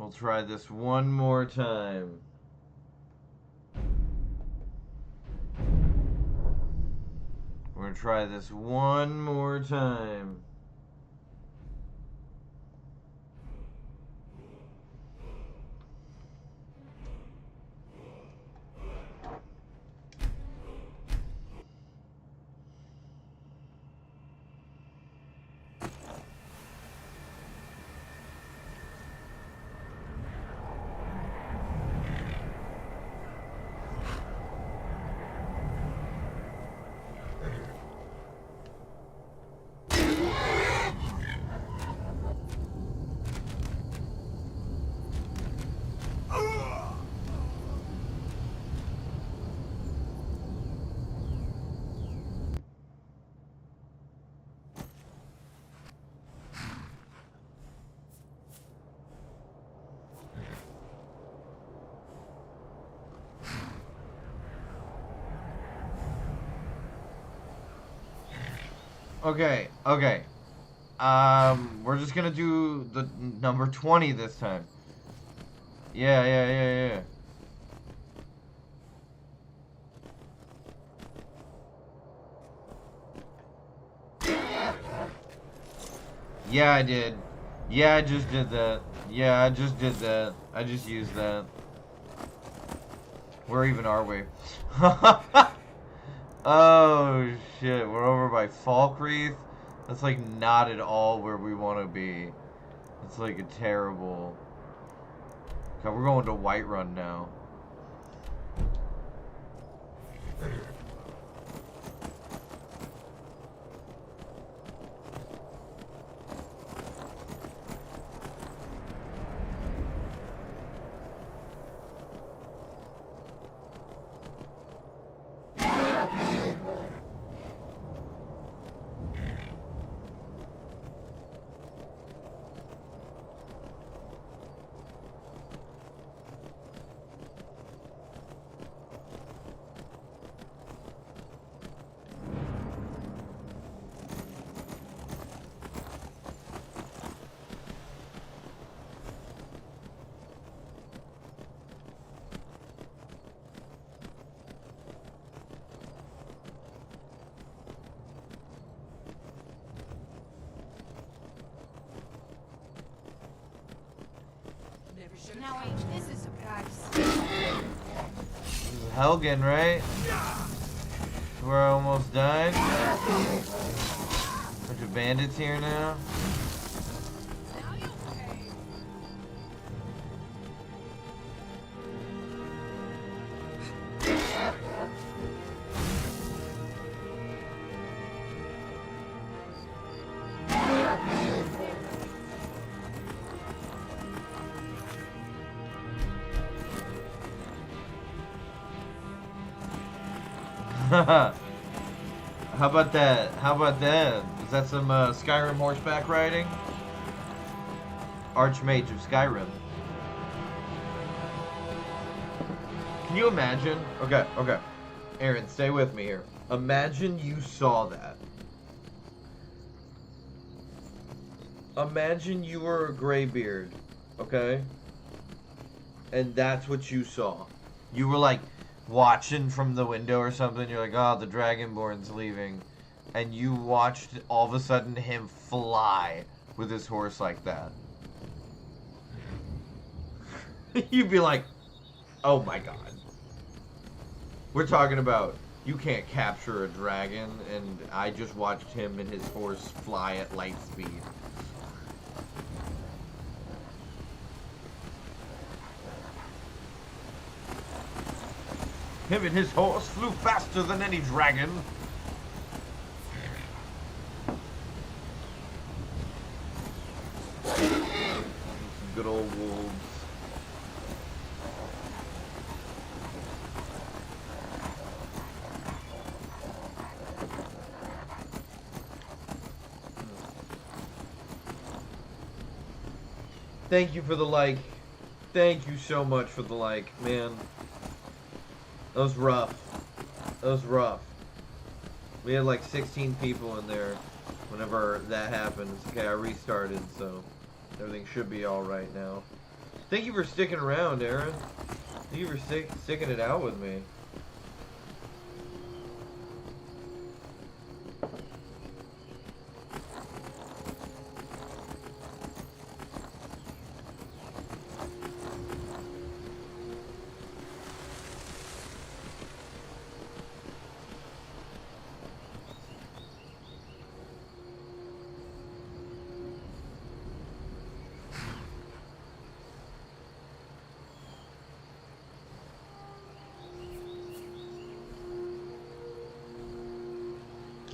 We'll try this one more time. We're gonna try this one more time. Okay, okay. We're just gonna do the number 20 this time. Yeah. Yeah, I did. Yeah, I just did that. Yeah, I just did that. I just used that. Where even are we? Oh shit, we're over by Falkreath. That's like not at all where we want to be. It's like a terrible. Okay, we're going to Whiterun now. Now wait, this is a surprise. This is Helgen, right? Where I almost died. Bunch of bandits here now. Now you pay. How about that? How about that? Is that some Skyrim horseback riding? Archmage of Skyrim. Can you imagine? Okay. Aaron, stay with me here. Imagine you saw that. Imagine you were a graybeard, okay? And that's what you saw. You were like watching from the window or something. You're like, oh, the Dragonborn's leaving. And you watched all of a sudden him fly with his horse like that. You'd be like, oh my god. We're talking about you can't capture a dragon, and I just watched him and his horse fly at light speed. Him and his horse flew faster than any dragon. Some good old wolves. Thank you for the like. Thank you so much for the like, man. That was rough. That was rough. We had like 16 people in there whenever that happened. Okay, I restarted, so everything should be alright now. Thank you for sticking around, Aaron. Thank you for sticking it out with me.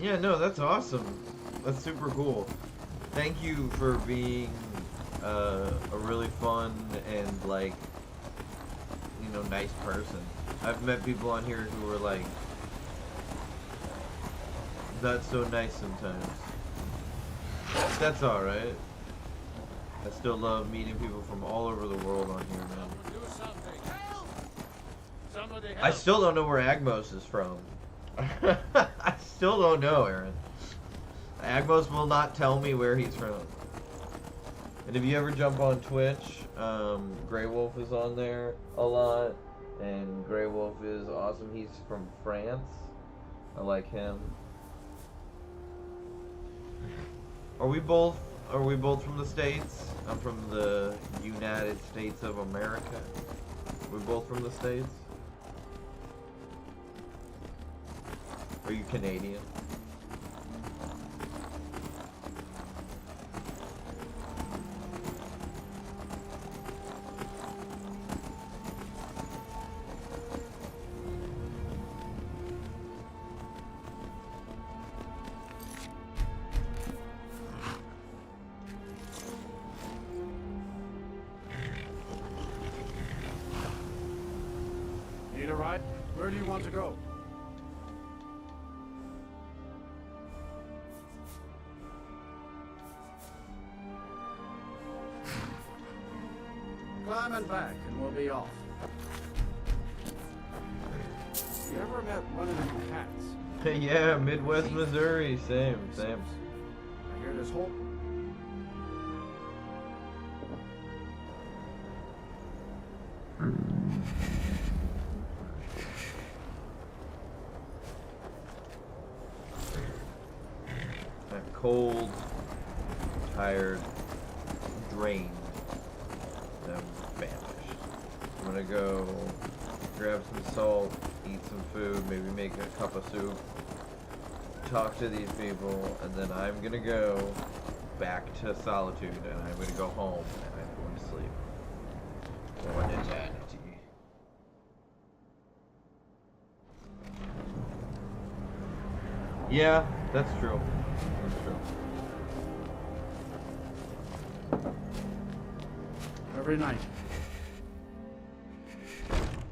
Yeah, no, that's awesome. That's super cool. Thank you for being a really fun and, like, you know, nice person. I've met people on here who are like not so nice sometimes. That's alright. I still love meeting people from all over the world on here, man. I still don't know where Agmos is from. I still don't know, Aaron. Agmos will not tell me where he's from. And if you ever jump on Twitch, Grey Wolf is on there a lot. And Grey Wolf is awesome. He's from France. I like him. Are we both from the States? I'm from the United States of America. Are we both from the States? Are you Canadian? Need a ride? Where do you want to go? Climbing back and we'll be off. You ever met one of them cats? Yeah, Midwest Missouri. Same. I hear this whole... I'm cold, tired, drained. I'm famished. I'm gonna go grab some salt, eat some food, maybe make a cup of soup, talk to these people, and then I'm gonna go back to solitude, and I'm gonna go home, and I'm going to sleep. For an eternity. Yeah, that's true. That's true. Every night.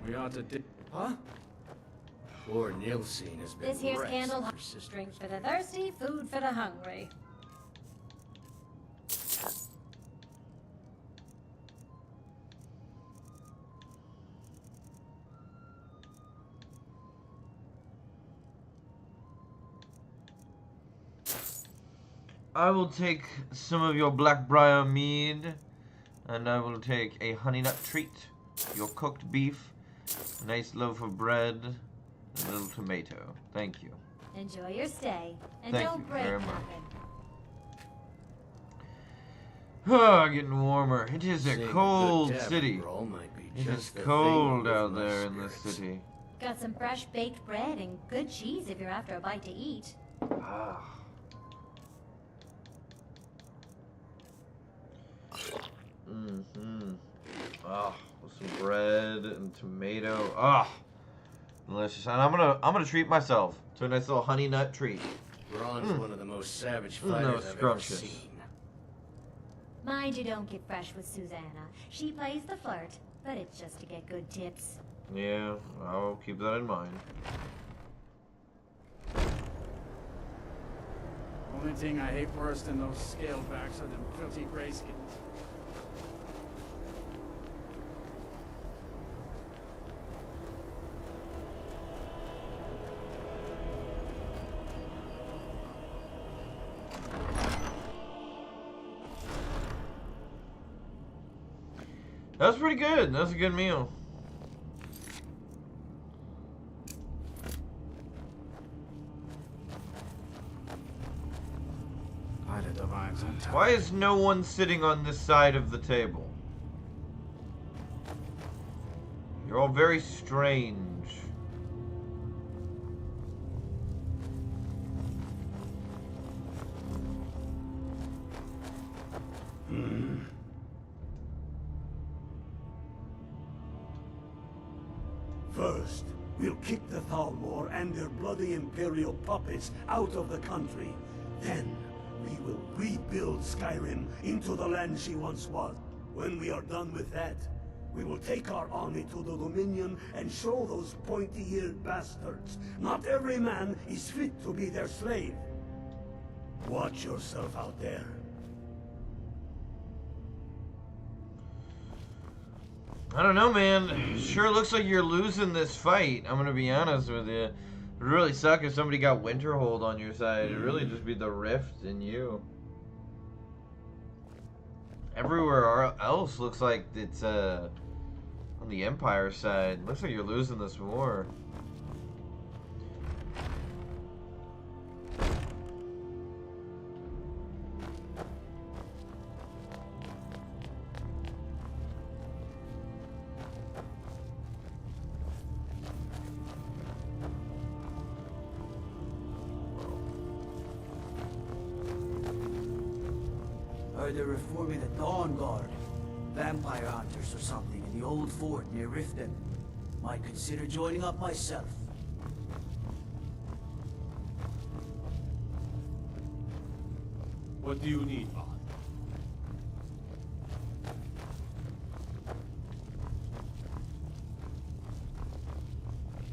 We ought to Huh? Poor Nilsine has been This here's wrecked. candle drink for the thirsty, food for the hungry. I will take some of your Blackbriar mead, and I will take a honey nut treat, your cooked beef, a nice loaf of bread, and a little tomato. Thank you. Enjoy your stay, and Thank don't you break very much. nothing. Oh, getting warmer. It is a Seeing a cold good city. roll might be It is just the cold thing out with my there in this spirits. city. Got some fresh baked bread and good cheese if you're after a bite to eat. Ah. Mm-hmm. Ah, with some bread and tomato. Ah, delicious. And I'm gonna treat myself to a nice little honey nut treat. Ron's one of the most savage No, fighters I've ever scrumptious. seen. Mind you don't get fresh with Susanna. She plays the flirt, but it's just to get good tips. Yeah, I'll keep that in mind. Only thing I hate worse than those scalebacks are them filthy grayskins. That was pretty good. That was a good meal. By the divines on top. Why is no one sitting on this side of the table? You're all very strange. First, we'll kick the Thalmor and their bloody Imperial puppets out of the country. Then, we will rebuild Skyrim into the land she once was. When we are done with that, we will take our army to the Dominion and show those pointy-eared bastards. Not every man is fit to be their slave. Watch yourself out there. I don't know, man. Sure looks like you're losing this fight. I'm gonna be honest with you. It would really suck if somebody got Winterhold on your side. It'd really just be the rift in you. Everywhere else looks like it's on the Empire side. Looks like you're losing this war. Heard they're reforming the Dawn Guard. Vampire hunters or something in the old fort near Riften. Might consider joining up myself. What do you need, Vaughn?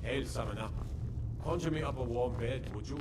Hail, Summoner. Conjure me up a warm bed, would you?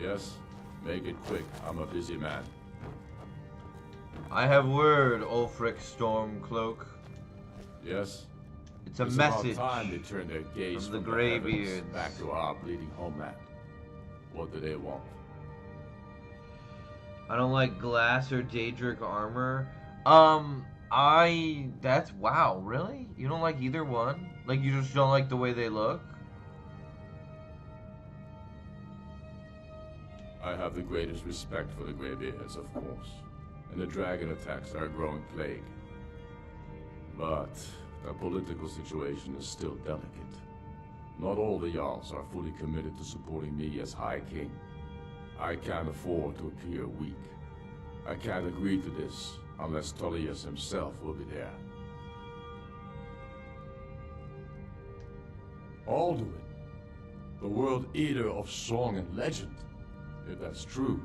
Yes? Make it quick. I'm a busy man. I have word, Ulfric Stormcloak. Yes? It's a It's message about time they turn their gaze from the heavens Greybeards. back to our bleeding homeland. What do they want? I don't like glass or Daedric armor. That's, wow, really? You don't like either one? Like, you just don't like the way they look? I have the greatest respect for the Greybeards, of course. And the dragon attacks are a growing plague. But the political situation is still delicate. Not all the Jarls are fully committed to supporting me as High King. I can't afford to appear weak. I can't agree to this unless Tullius himself will be there. Alduin, the World Eater of song and legend. If that's true,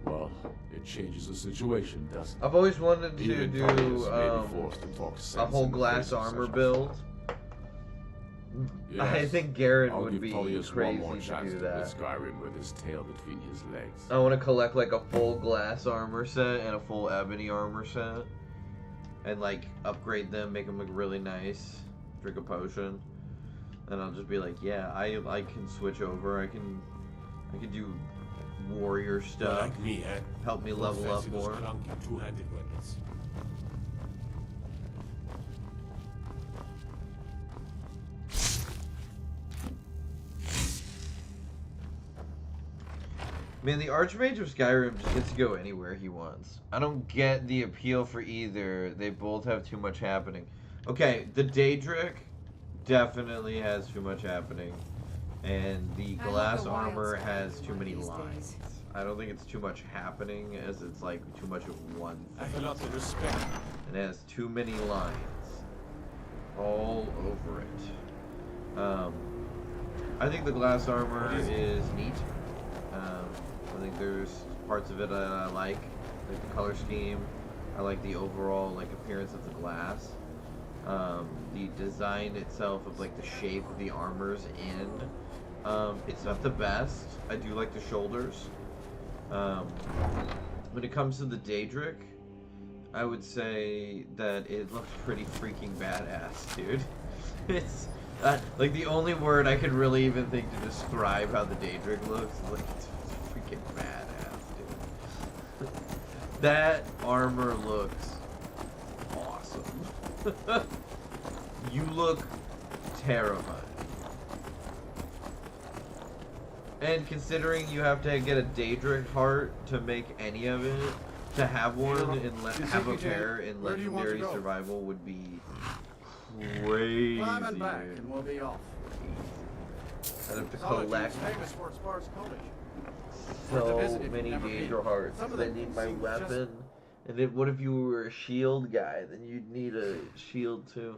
well, it changes the situation, doesn't it? I've always wanted to Even do Tullius may be forced to talk a sense whole in the glass face of armor such a build. Yes, I think Garon I'll would give be Tullius crazy one more to chance do to that. hit Skyrim with his tail between his legs. I want to collect like a full glass armor set and a full ebony armor set, and like upgrade them, make them look really nice. Drink a potion, and I'll just be like, yeah, I can switch over. I can do warrior You're stuff. like me, eh? Help me Don't level up fancy those more. clunky two-handed weapons. Man, the Archmage of Skyrim just gets to go anywhere he wants. I don't get the appeal for either. They both have too much happening. Okay, the Daedric definitely has too much happening. And the I love glass the wild armor side has too one many these lines. days. I don't think it's too much happening as it's like too much of one I thing. have a lot of respect. It has too many lines all over it. I think the glass armor is neat. I think there's parts of it I like the color scheme. I like the overall like appearance of the glass. The design itself of like the shape of the armors in, it's not the best. I do like the shoulders. When it comes to the Daedric, I would say that it looks pretty freaking badass, dude. It's like the only word I could really even think to describe how the Daedric looks is like it's freaking badass, dude. That armor looks awesome. You look terrifying. And considering you have to get a Daedric heart to make any of it, to have one and have a pair in Legendary Survival would be crazy. Climb and back, and we'll be off. I'd have to collect Famous for its Sparks College. so many Daedra hearts. I need my weapon. And then what if you were a shield guy? Then you'd need a shield too.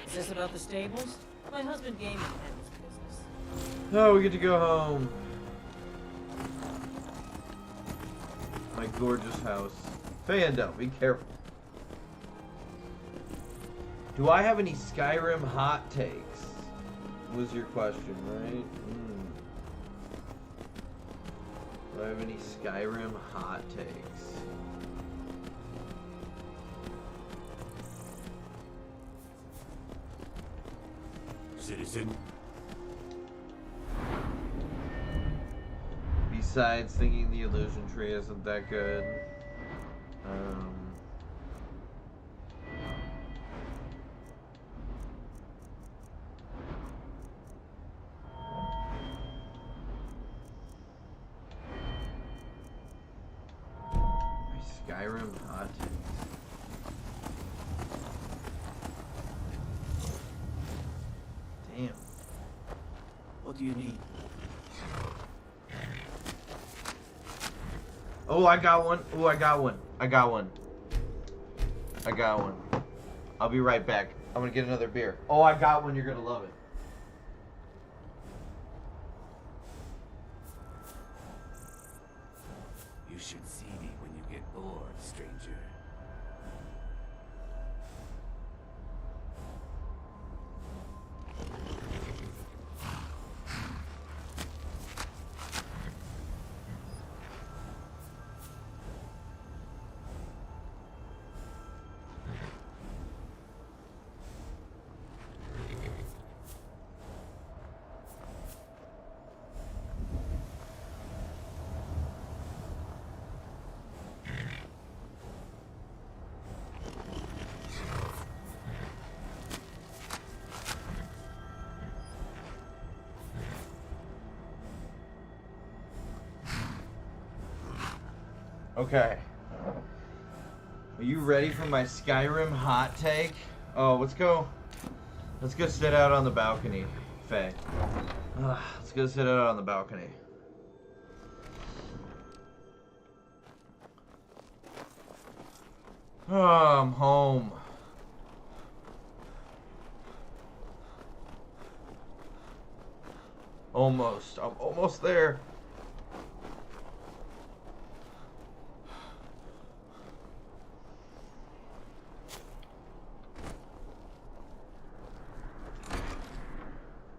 Is this about the stables? My husband gave me to handle this business. Oh, we get to go home. My gorgeous house. Fando, be careful. Do I have any Skyrim hot takes? Was your question, right? Do I have any Skyrim hot takes? Citizen. Besides thinking the illusion tree isn't that good. My Skyrim hot takes. Damn. What do you need? Oh, I got one. Oh, I got one. I got one. I got one. I'll be right back. I'm gonna get another beer. Oh, I got one. You're gonna love it. You should see me when you get bored, stranger. Okay. Are you ready for my Skyrim hot take? Oh, let's go. Let's go sit out on the balcony, Faye. Let's go sit out on the balcony. Oh, I'm home. Almost. I'm almost there.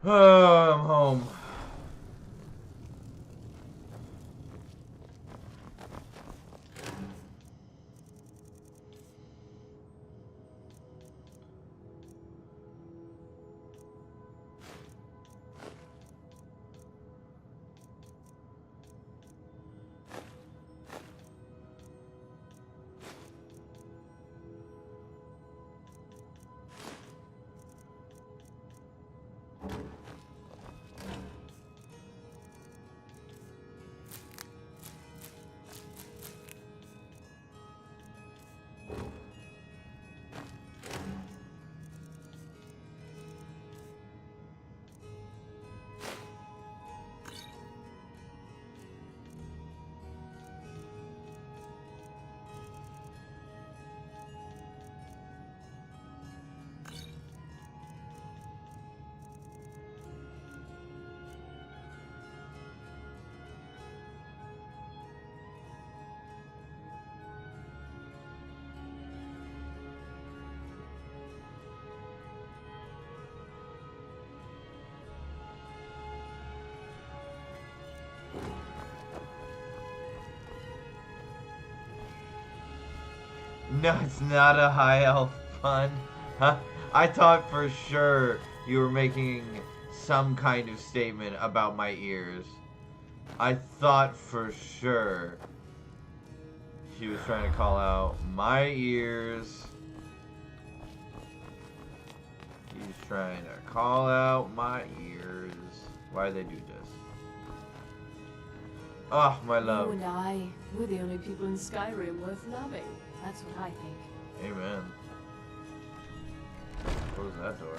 Oh, I'm home. No, it's not a high elf pun. Huh? I thought for sure you were making some kind of statement about my ears. I thought for sure she was trying to call out my ears. She's trying to call out my ears. Why do they do this? Oh, my love. You and I, we're the only people in Skyrim worth loving. That's what I think. Amen. Close that door.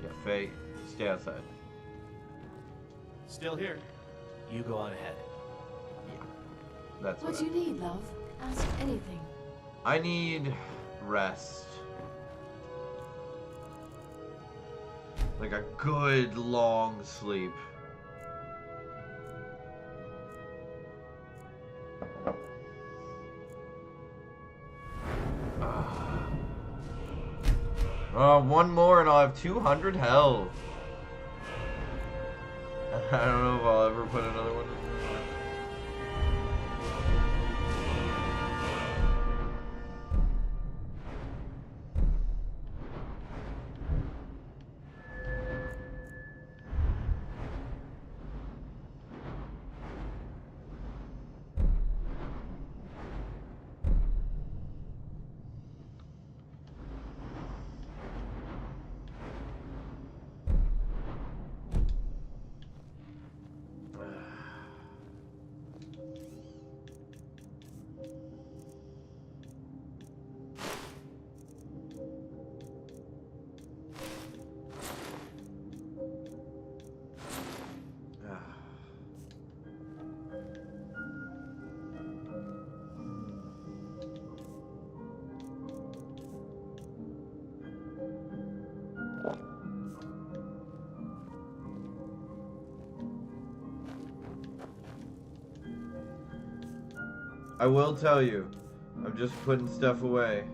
Yeah, Faye, stay outside. Still here. You go on ahead. Yeah, that's What what do you need, love? Ask anything. I need rest. Like a good long sleep. One more and I'll have 200 health. I don't know if I'll ever put another one in there. I will tell you, I'm just putting stuff away.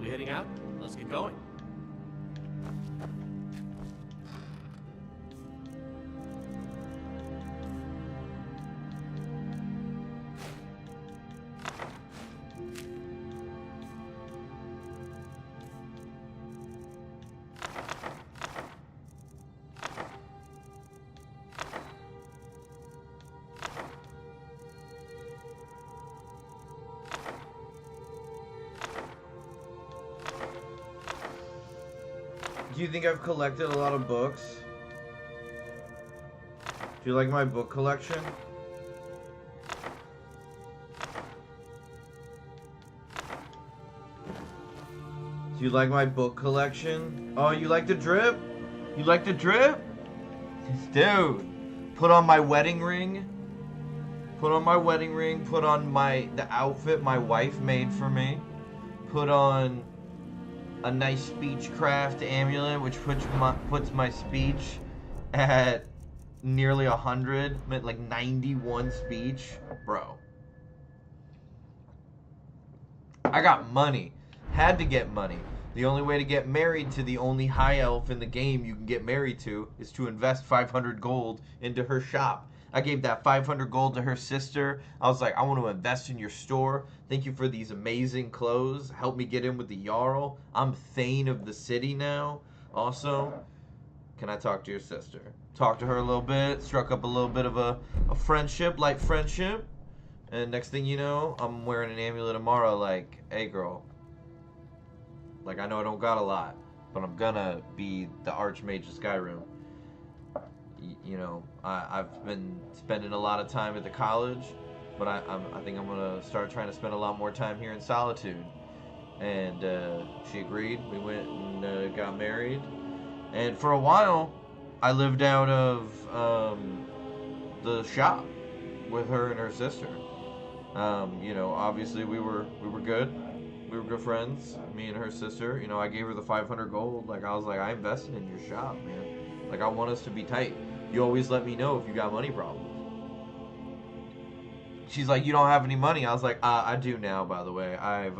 We heading out? Let's get going. Do you think I've collected a lot of books? Do you like my book collection? Do you like my book collection? Oh, you like the drip? You like the drip? Dude, put on my wedding ring. Put on my wedding ring. Put on the outfit my wife made for me. Put on a nice speechcraft amulet, which puts my speech at nearly 100, like 91 speech, bro. I got money. Had to get money. The only way to get married to the only high elf in the game you can get married to is to invest 500 gold into her shop. I gave that 500 gold to her sister. I was like, I want to invest in your store. Thank you for these amazing clothes. Help me get in with the Jarl. I'm Thane of the city now. Also, can I talk to your sister? Talked to her a little bit. Struck up a little bit of a friendship, light friendship. And next thing you know, I'm wearing an amulet tomorrow like, hey girl. Like, I know I don't got a lot, but I'm gonna be the Archmage of Skyrim. You know, I've been spending a lot of time at the college, but I think I'm gonna start trying to spend a lot more time here in Solitude. And she agreed. We went and got married. And for a while, I lived out of the shop with her and her sister. You know, obviously we were good. We were good friends, me and her sister. You know, I gave her the 500 gold. Like, I was like, I invested in your shop, man. Like, I want us to be tight. You always let me know if you got money problems. She's like, you don't have any money. I was like, I do now, by the way. I've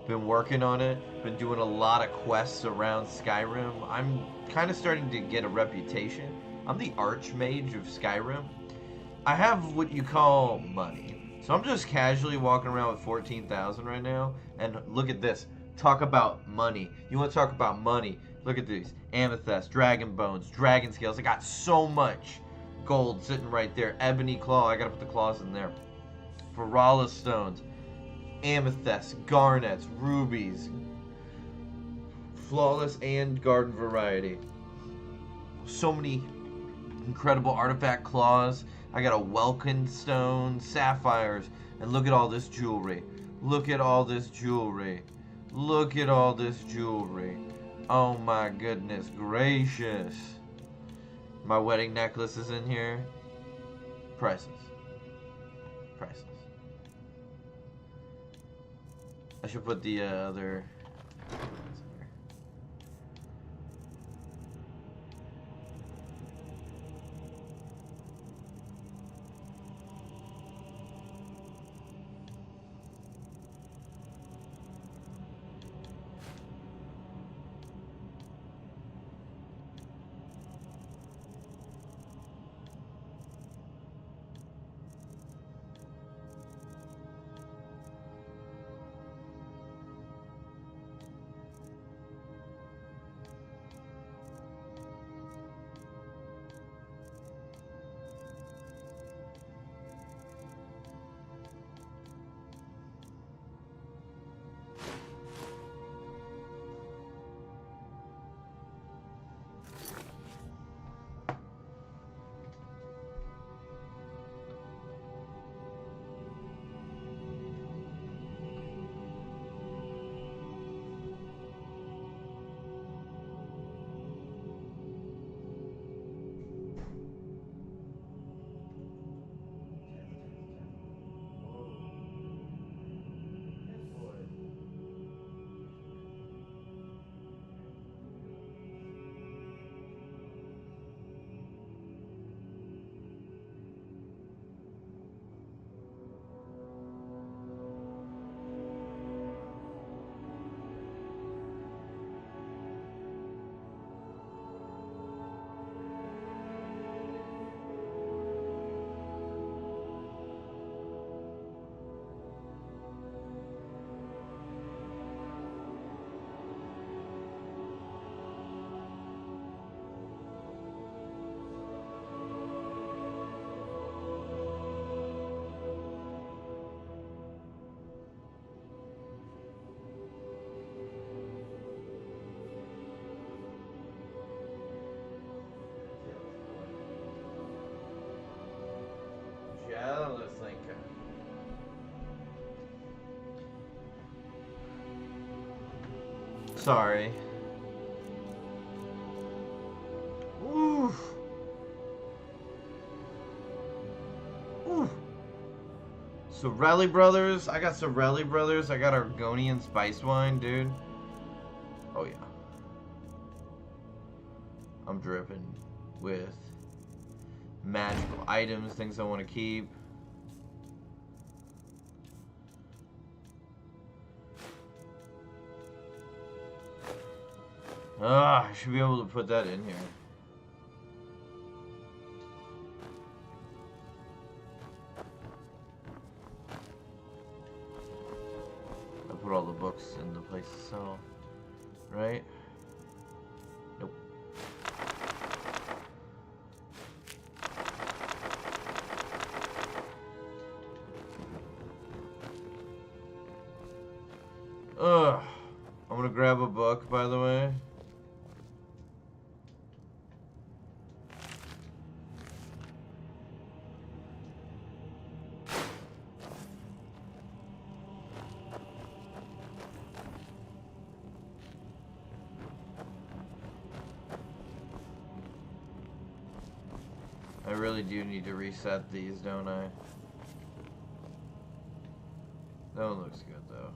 been working on it. Been doing a lot of quests around Skyrim. I'm kind of starting to get a reputation. I'm the Archmage of Skyrim. I have what you call money. So I'm just casually walking around with 14,000 right now. And look at this. Talk about money. You want to talk about money? Look at these. Amethyst, dragon bones, dragon scales. I got so much gold sitting right there. Ebony claw. I got to put the claws in there. Ferala stones. Amethyst, garnets, rubies. Flawless and garden variety. So many incredible artifact claws. I got a Welkin stone, sapphires, and look at all this jewelry. Look at all this jewelry. Look at all this jewelry. Oh my goodness gracious. My wedding necklace is in here. Priceless. Priceless. I should put the other... Jealous, Lincoln. Sorry. Oof. Oof. Sorelli Brothers. I got Sorelli Brothers. I got Argonian spice wine, dude. Oh, yeah. I'm dripping. with magical items, things I want to keep. Ah, I should be able to put that in here. I put all the books in the place to sell, right? Nope. Ugh. I'm gonna grab a book, by the way. I really do need to reset these, don't I? That one looks good, though.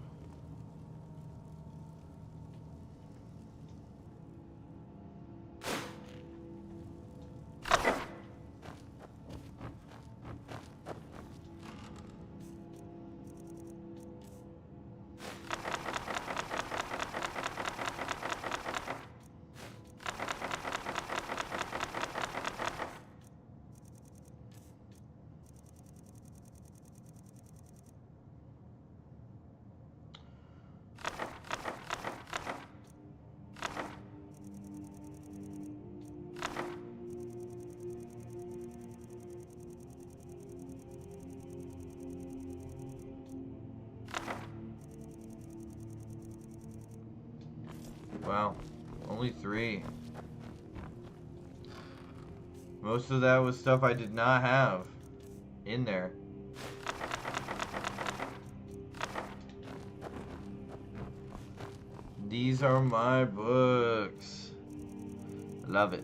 Wow, only 3. Most of that was stuff I did not have in there. These are my books. Love it.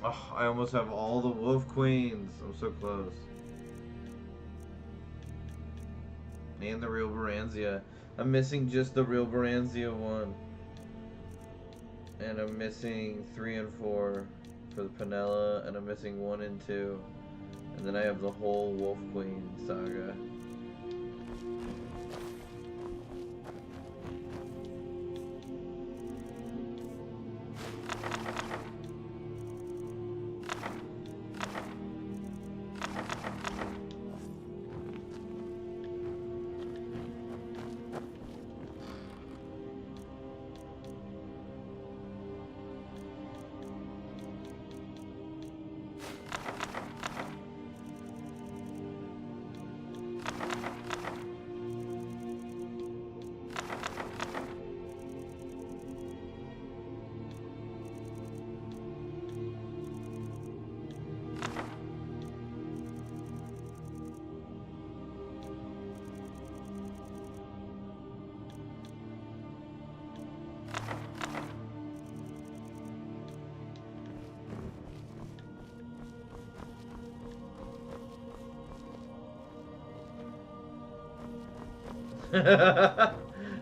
Oh, I almost have all the wolf queens. I'm so close. And the real Baranzia. I'm missing just the real Baranzia one. And I'm missing 3 and 4 for the Penella. And I'm missing 1 and 2. And then I have the whole Wolf Queen saga.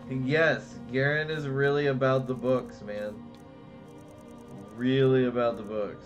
Yes, Garon is really about the books, man. Really about the books.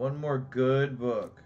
One more good book.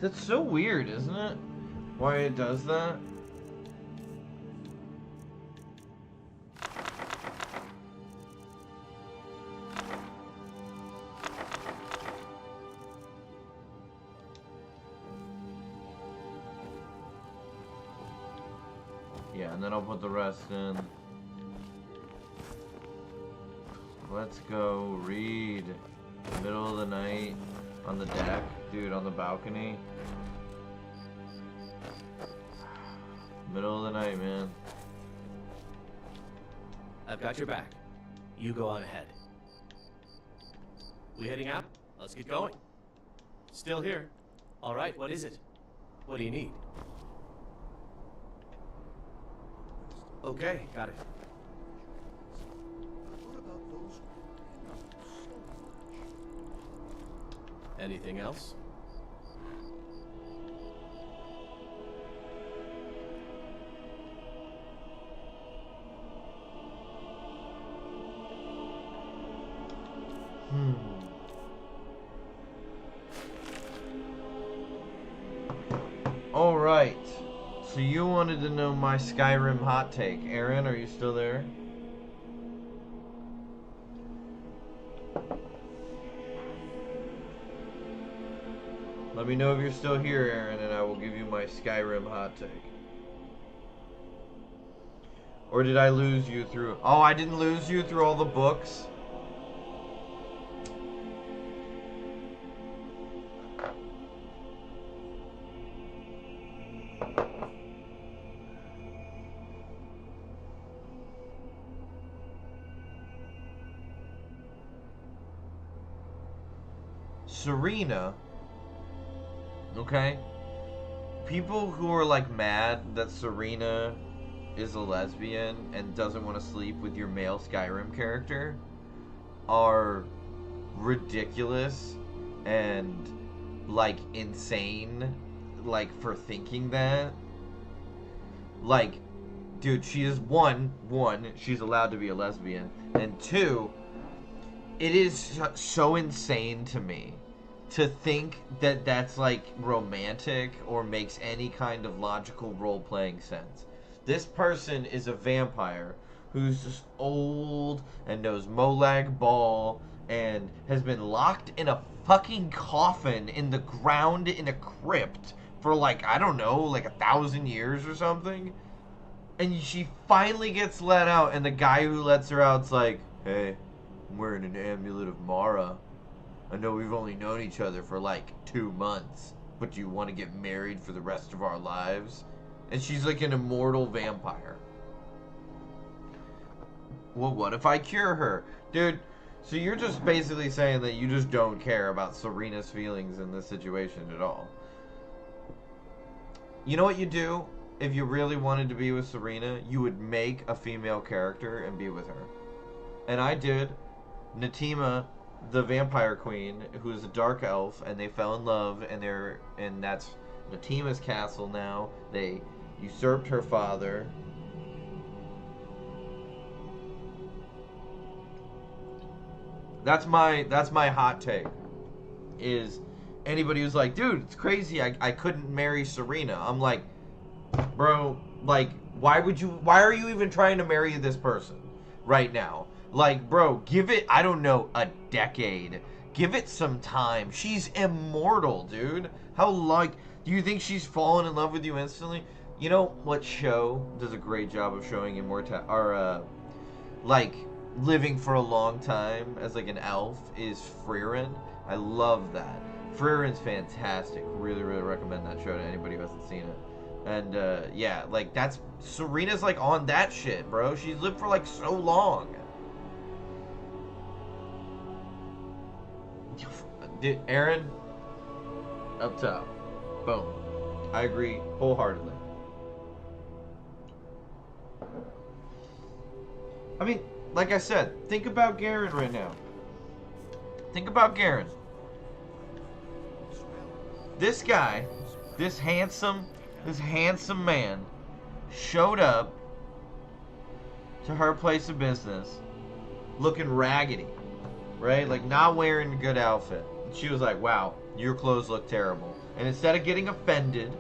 That's so weird, isn't it? Why it does that? Yeah, and then I'll put the rest in. Let's go read. Middle of the night on the deck, dude, on the balcony. Middle of the night, man. I've got your back. You go on ahead. We heading out? Let's get going. Still here. All right, what is it? What do you need? Okay, got it. Anything else? All right. So you wanted to know my Skyrim hot take. Aaron, are you still there? Let me know if you're still here, Aaron, and I will give you my Skyrim hot take. Or did I lose you through... Oh, I didn't lose you through all the books? Serena, okay? People who are like mad that Serena is a lesbian and doesn't want to sleep with your male Skyrim character are ridiculous and like insane, like for thinking that. Like, dude, she is one, she's allowed to be a lesbian, and two, it is so insane to me to think that that's like romantic or makes any kind of logical role-playing sense. This person is a vampire who's just old and knows Molag Bal and has been locked in a fucking coffin in the ground in a crypt for like, I don't know, like 1,000 years or something. And she finally gets let out, and the guy who lets her out's like, hey, I'm wearing an amulet of Mara. I know we've only known each other for like 2 months, but do you want to get married for the rest of our lives? And she's like an immortal vampire. Well, what if I cure her? Dude, so you're just basically saying that you just don't care about Serena's feelings in this situation at all. You know what you do? If you really wanted to be with Serena, you would make a female character and be with her. And I did. Natima the vampire queen, who's a dark elf, and they fell in love, and that's Natima's castle now. They usurped her father. That's my hot take. Is anybody who's like, dude, it's crazy. I couldn't marry Serena. I'm like, bro, like, why are you even trying to marry this person right now? Like, bro, give it, I don't know, a decade. Give it some time. She's immortal, dude. Do you think she's fallen in love with you instantly? You know what show does a great job of showing like, living for a long time as, like, an elf is Frieren. I love that. Frieren's fantastic. Really, really recommend that show to anybody who hasn't seen it. And, yeah, like, Serena's, like, on that shit, bro. She's lived for, like, so long. Dude, Aaron, up top. Boom. I agree wholeheartedly. I mean, like I said, think about Garon right now. Think about Garon. This guy, this handsome man, showed up to her place of business looking raggedy, right? Like, not wearing a good outfit. She was like, wow, your clothes look terrible. And instead of getting offended,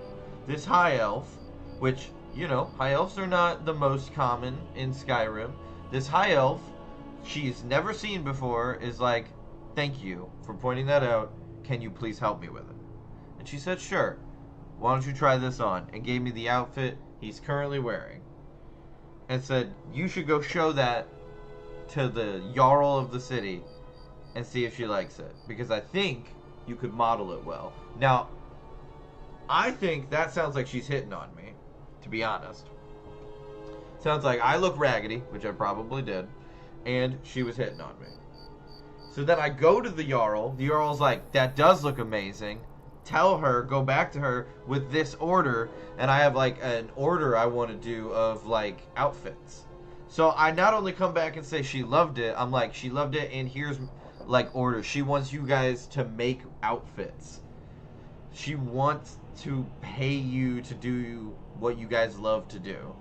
this high elf, which, you know, high elves are not the most common in Skyrim. This high elf, she's never seen before, is like, thank you for pointing that out. Can you please help me with it? And she said, sure. Why don't you try this on? And gave me the outfit he's currently wearing. And said, you should go show that to the Jarl of the city and see if she likes it. Because I think you could model it well. Now, I think that sounds like she's hitting on me, to be honest. Sounds like I look raggedy, which I probably did, and she was hitting on me. So then I go to the Jarl. The Jarl's like, that does look amazing. Tell her, go back to her with this order, and I have like an order I want to do of like outfits. So I not only come back and say she loved it, I'm like, she loved it, and here's like orders. She wants you guys to make outfits. She wants to pay you to do what you guys love to do.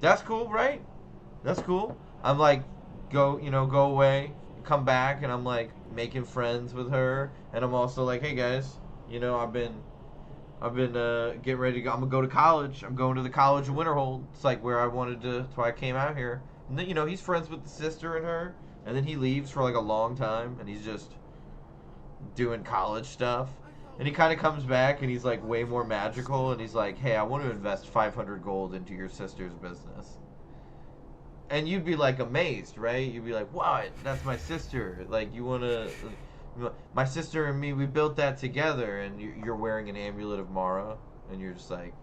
That's cool, right? That's cool. I'm like, go away, come back, and I'm like making friends with her, and I'm also like, hey guys, you know, I've been getting ready to go. I'm gonna go to college. I'm going to the College of Winterhold. It's like where I wanted to. That's why I came out here. And then, you know, he's friends with the sister and her, and then he leaves for like a long time, and he's just doing college stuff. And he kind of comes back, and he's like way more magical, and he's like, hey, I want to invest 500 gold into your sister's business. And you'd be like amazed, right? You'd be like, what? That's my sister. Like, you want to... My sister and me, we built that together, and you're wearing an amulet of Mara, and you're just like,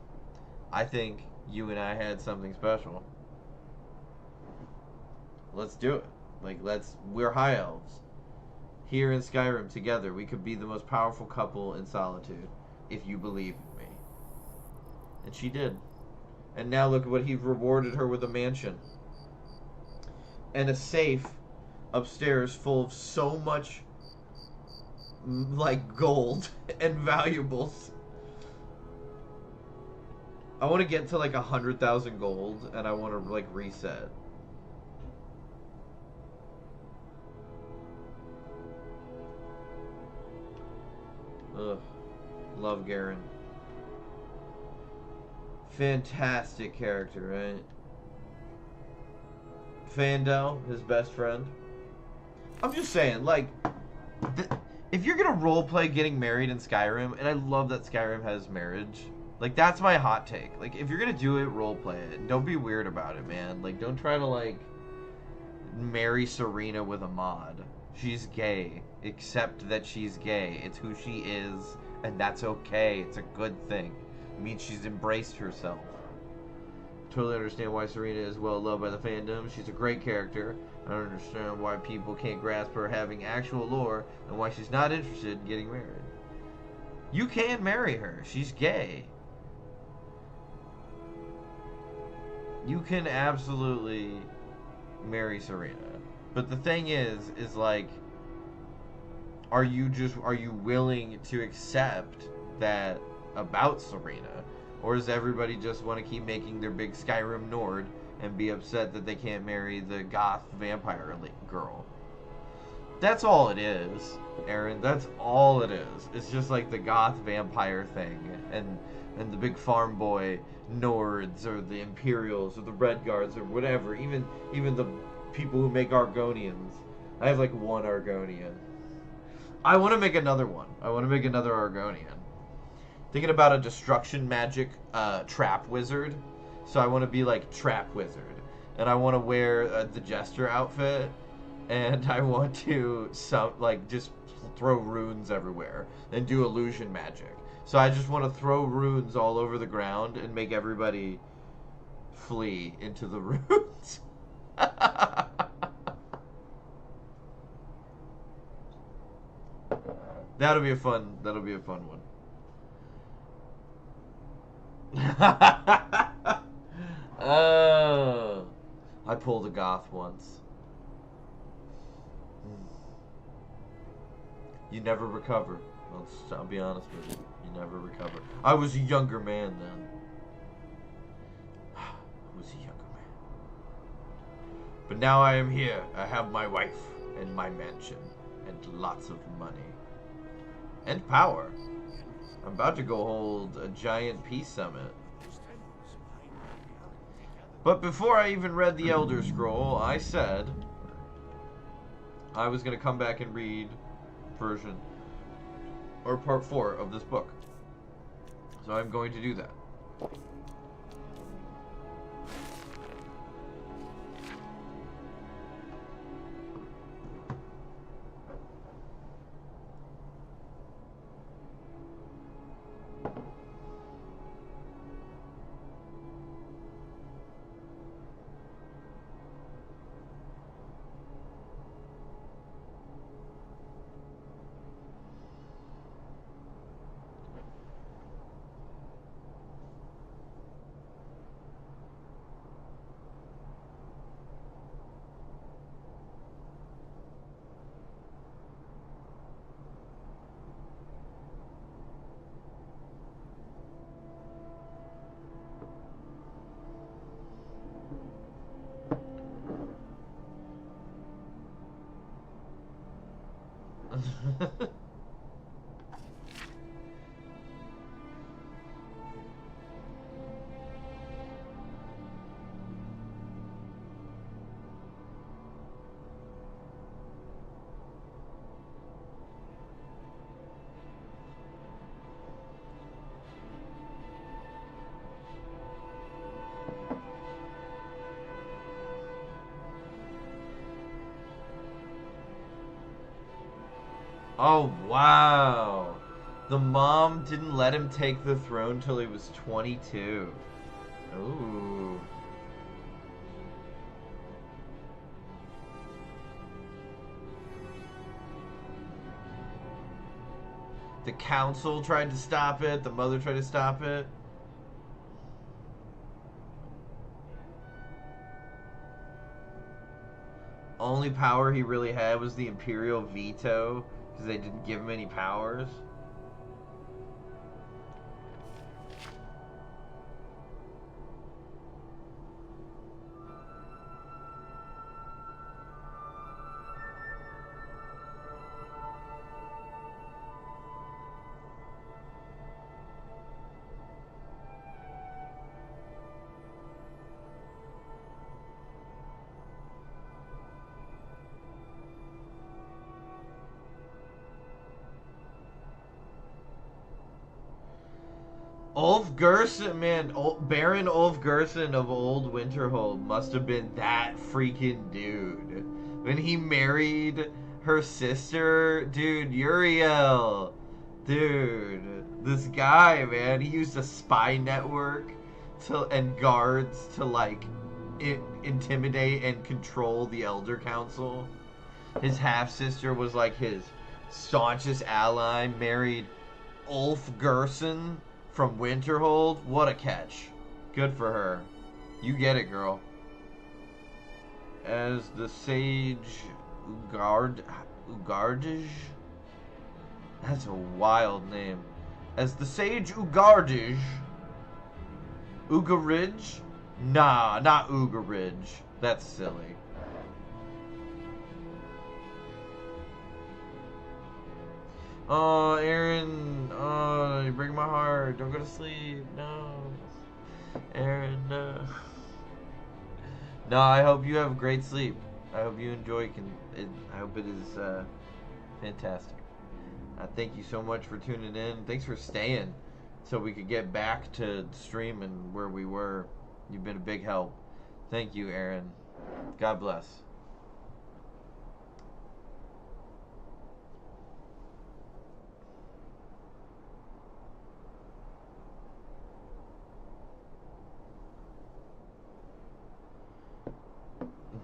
I think you and I had something special. Let's do it. Like, we're high elves. Here in Skyrim together, we could be the most powerful couple in Solitude, if you believe in me. And she did. And now look at what he rewarded her with: a mansion. And a safe upstairs full of so much, like, gold and valuables. I want to get to like 100,000 gold, and I want to like reset. Ugh. Love Garon. Fantastic character, right? Fandel, his best friend. I'm just saying, like, if you're gonna roleplay getting married in Skyrim, and I love that Skyrim has marriage, like, that's my hot take. Like, if you're gonna do it, roleplay it. Don't be weird about it, man. Like, don't try to, like, marry Serena with a mod. She's gay. Accept that she's gay. It's who she is, and that's okay. It's a good thing. It means she's embraced herself. Totally understand why Serena is well loved by the fandom. She's a great character. I don't understand why people can't grasp her having actual lore, and why she's not interested in getting married. You can marry her. She's gay. You can absolutely marry Serena. But the thing is like, are you willing to accept that about Serena? Or does everybody just want to keep making their big Skyrim Nord and be upset that they can't marry the goth vampire girl? That's all it is, Aaron. That's all it is. It's just like the goth vampire thing, and the big farm boy Nords, or the Imperials, or the Red Guards, or whatever. Even the people who make Argonians. I have like one Argonian. I want to make another one. I want to make another Argonian. Thinking about a destruction magic trap wizard. So I want to be like Trap Wizard, and I want to wear the Jester outfit. And I want to just throw runes everywhere and do illusion magic. So I just want to throw runes all over the ground and make everybody flee into the runes. That'll be a fun one. Oh, I pulled a goth once. You never recover. I'll be honest with you. You never recover. I was a younger man then. I was a younger man. But now I am here. I have my wife and my mansion and lots of money. And power. I'm about to go hold a giant peace summit. But before I even read the Elder Scroll, I said I was going to come back and read version or part 4 of this book. So I'm going to do that. Oh, wow. The mom didn't let him take the throne till he was 22. Ooh. The council tried to stop it. The mother tried to stop it. Only power he really had was the Imperial veto, because they didn't give him any powers. Ulf Gerson, man, Baron Ulf Gerson of Old Winterhold must have been that freaking dude. When he married her sister, dude, Uriel. Dude, this guy, man, he used a spy network and guards to, like, intimidate and control the Elder Council. His half-sister was, like, his staunchest ally, married Ulf Gerson from Winterhold. What a catch. Good for her. You get it, girl. as the sage Ugardij. That's a wild name. As the sage Ugardij. Ugaridge? Nah, not Ugaridge. That's silly. Oh, Aaron. Oh, you break my heart. Don't go to sleep. No. Aaron, no. No, I hope you have great sleep. I hope you enjoy it. I hope it is fantastic. Thank you so much for tuning in. Thanks for staying so we could get back to streaming where we were. You've been a big help. Thank you, Aaron. God bless.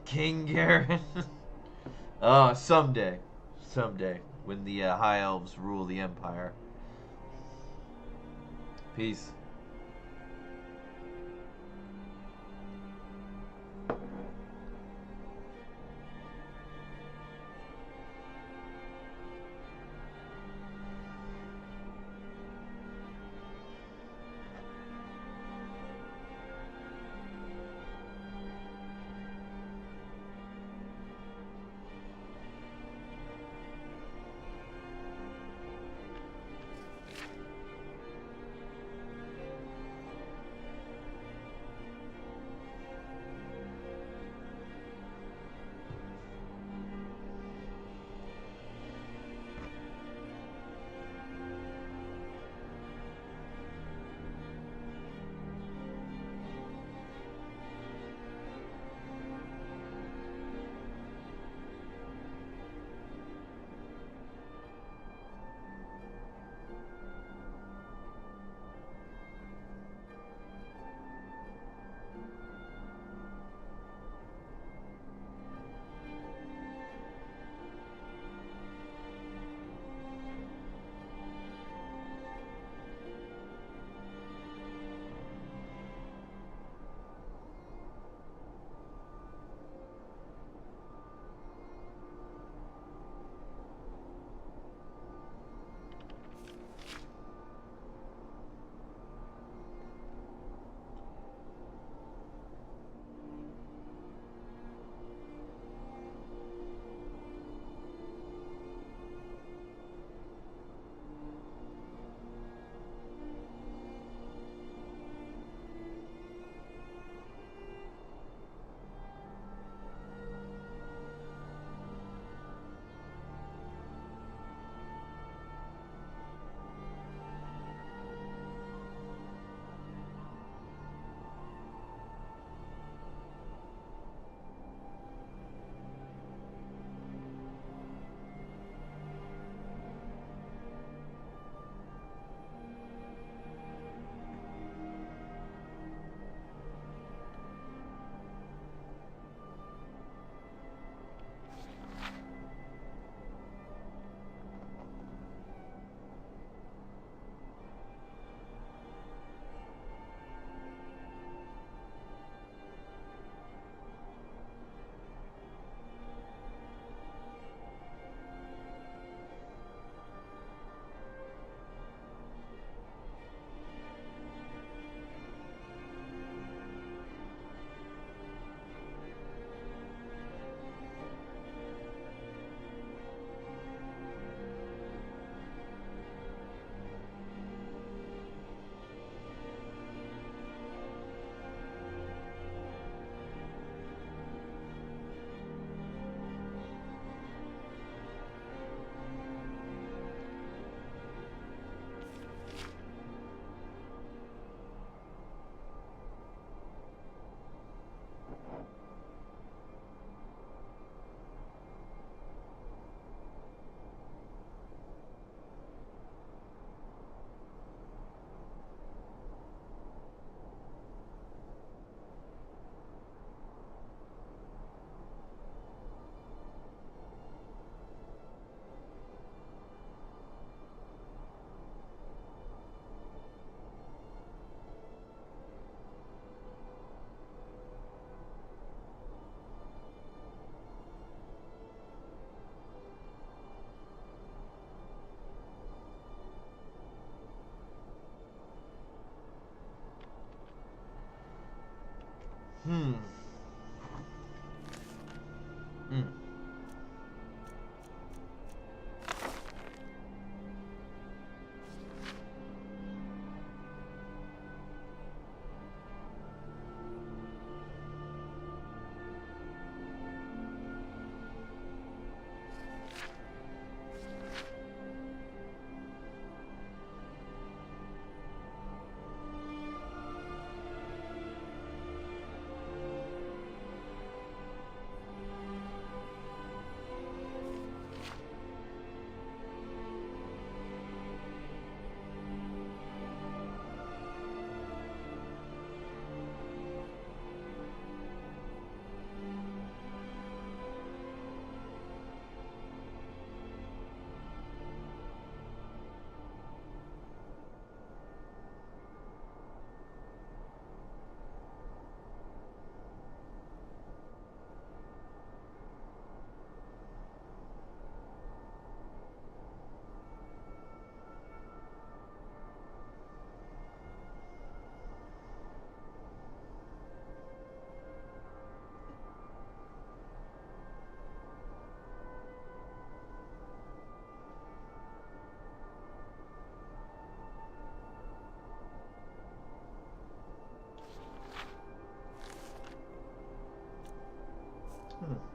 King Garon. Oh, someday. Someday. When the High Elves rule the Empire. Peace. Hmm. Hmm. Hmm.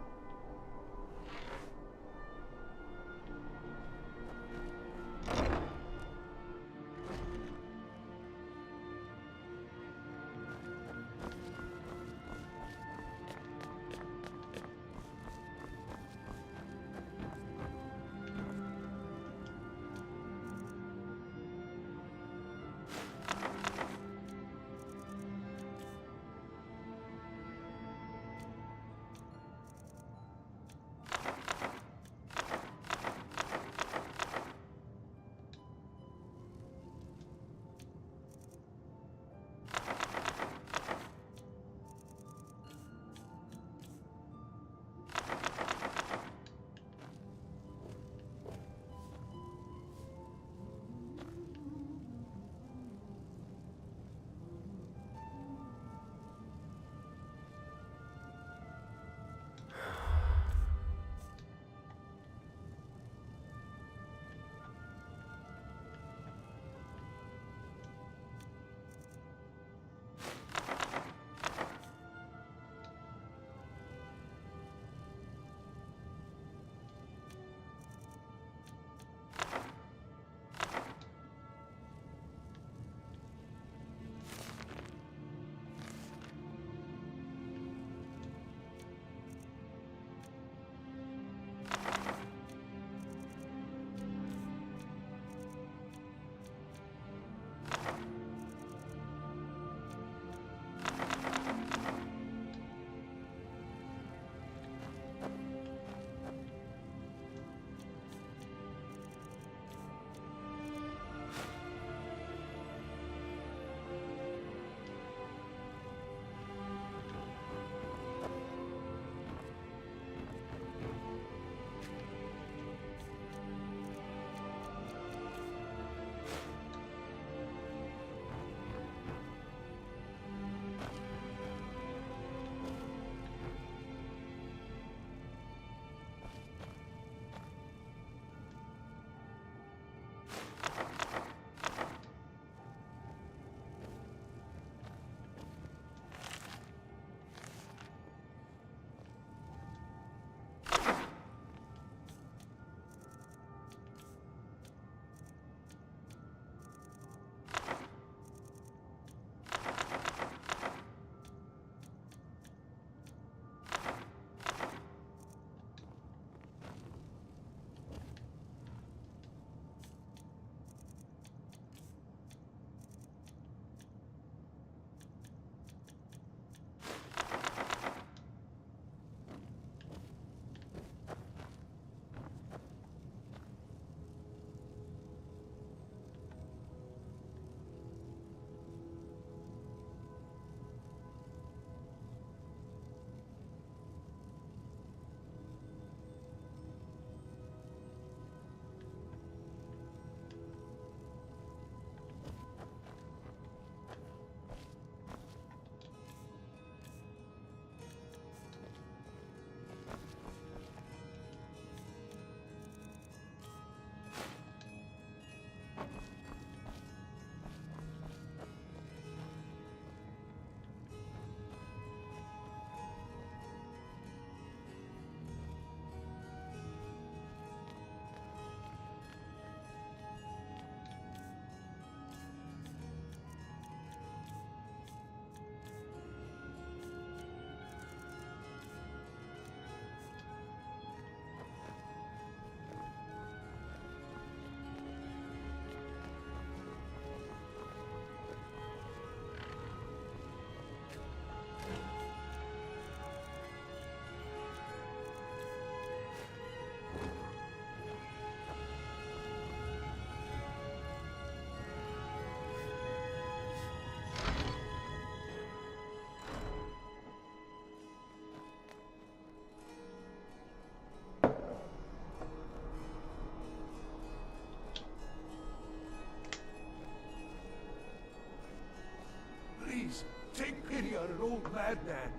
old madman.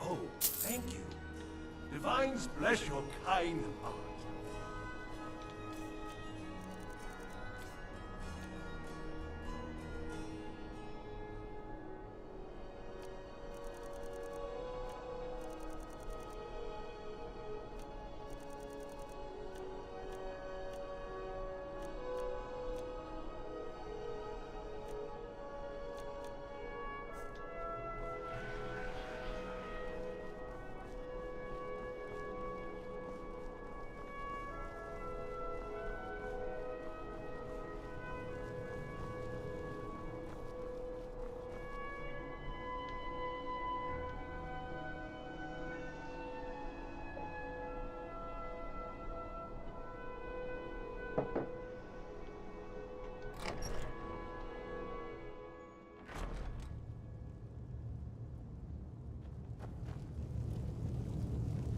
Oh, thank you. Divines bless your kind heart.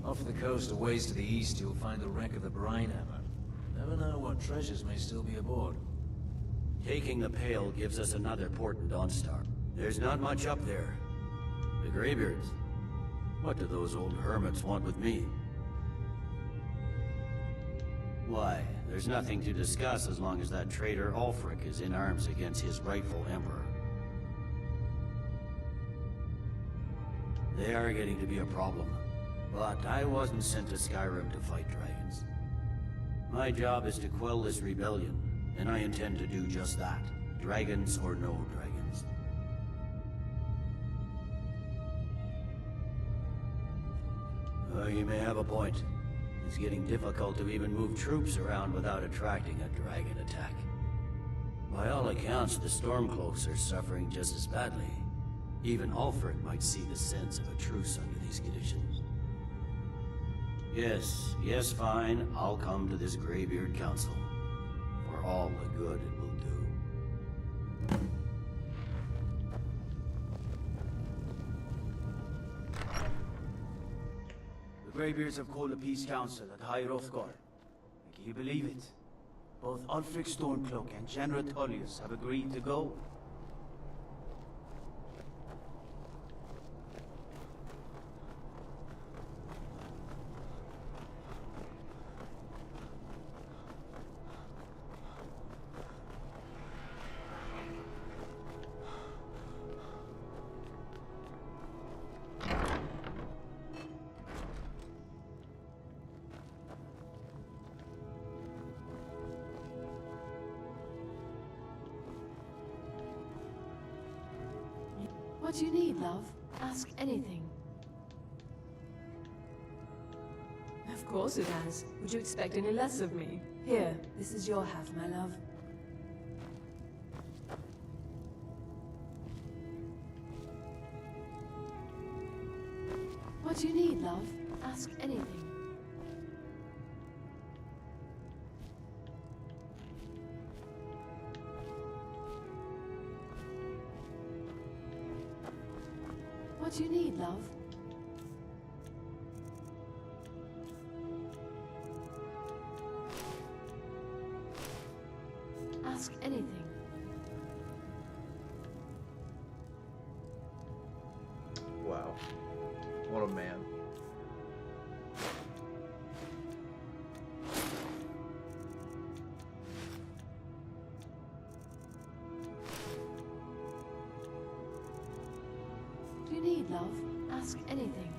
Off the coast, a ways to the east, you'll find the wreck of the Brine Hammer. Never know what treasures may still be aboard. Taking the Pale gives us another port in Dawnstar. There's not much up there. The Greybeards. What do those old hermits want with me? Why, there's nothing to discuss as long as that traitor Ulfric is in arms against his rightful emperor. They are getting to be a problem. But I wasn't sent to Skyrim to fight dragons. My job is to quell this rebellion, and I intend to do just that. Dragons or no dragons. You may have a point. It's getting difficult to even move troops around without attracting a dragon attack. By all accounts, the Stormcloaks are suffering just as badly. Even Ulfric might see the sense of a truce under these conditions. Yes, fine. I'll come to this Greybeard Council. For all the good it will do. The Greybeards have called a peace council at High Hrothgar. Can you believe it? Both Ulfric Stormcloak and General Tullius have agreed to go. What do you need, love? Ask anything. Of course it has. Would you expect any less of me? Here, this is your half, my love. What do you need, love? Ask anything. What do you need, love? Ask anything. Wow. What a man. What do you need, love? Ask anything.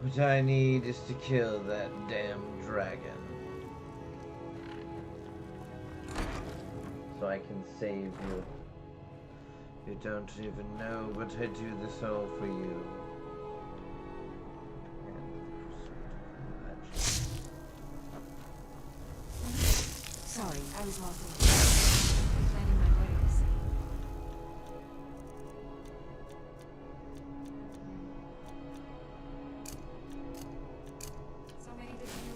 What I need is to kill that damn dragon. So I can save you. You don't even know what I do this all for you. Sorry, I was walking. Planning my wedding, you see. So many different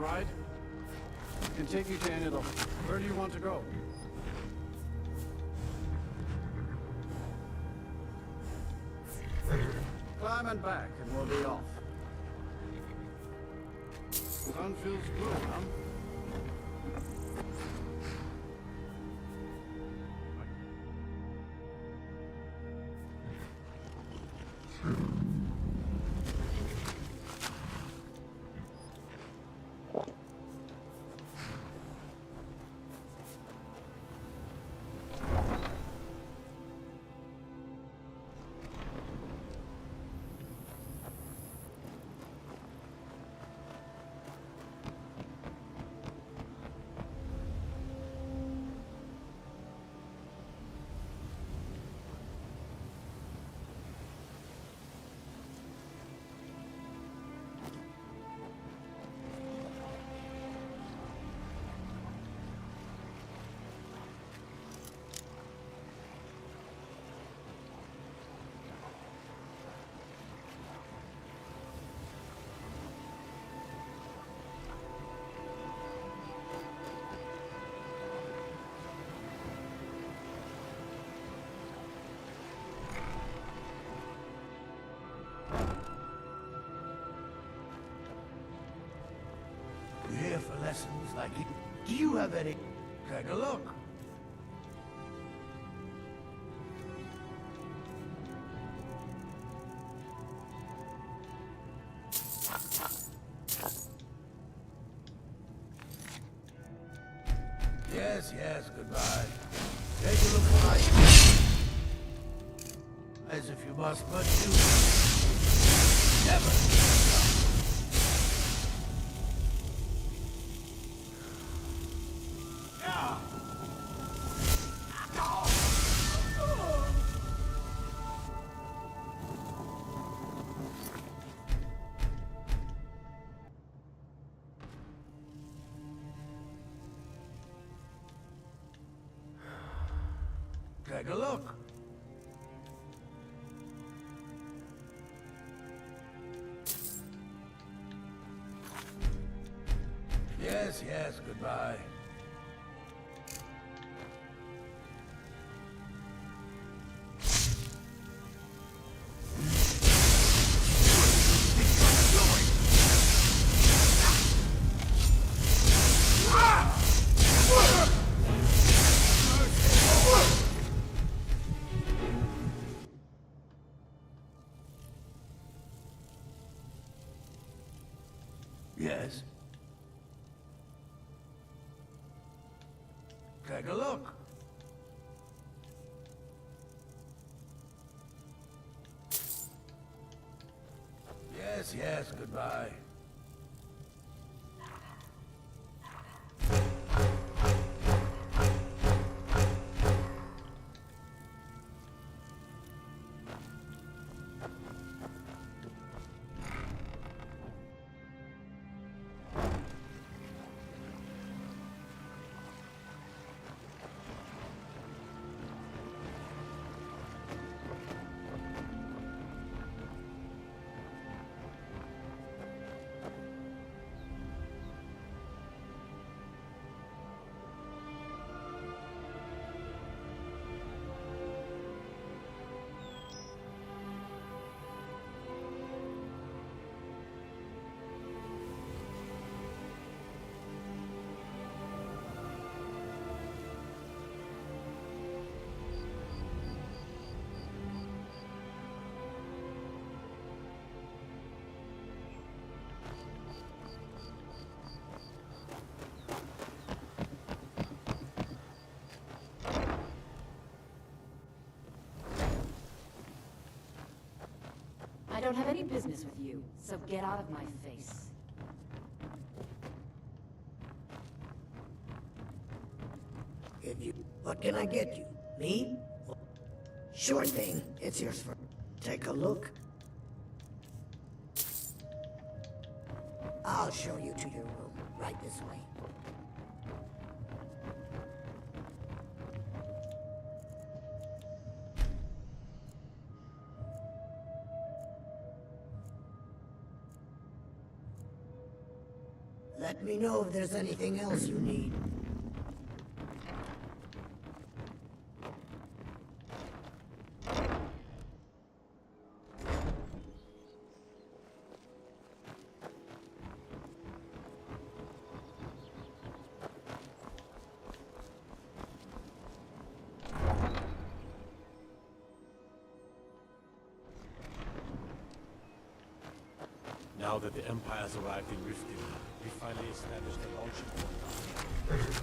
ride? I can take you to any of them. Where do you want to go? Climb and back, and we'll be off. Sun feels good, huh? You here for lessons like you? Do you have any? Take a look. Yes, yes, goodbye. Take a look behind you. As if you must but do. Never. Take a look. Yes, yes, goodbye. Yes. Take a look. Yes, yes, goodbye. I don't have any business with you, so get out of my face. What can I get you? Me? Sure thing. It's yours for... Take a look. I'll show you to your room. Right this way. Let me know if there's anything else you need. Now that the Empire has arrived in Riften, we finally established a launching point.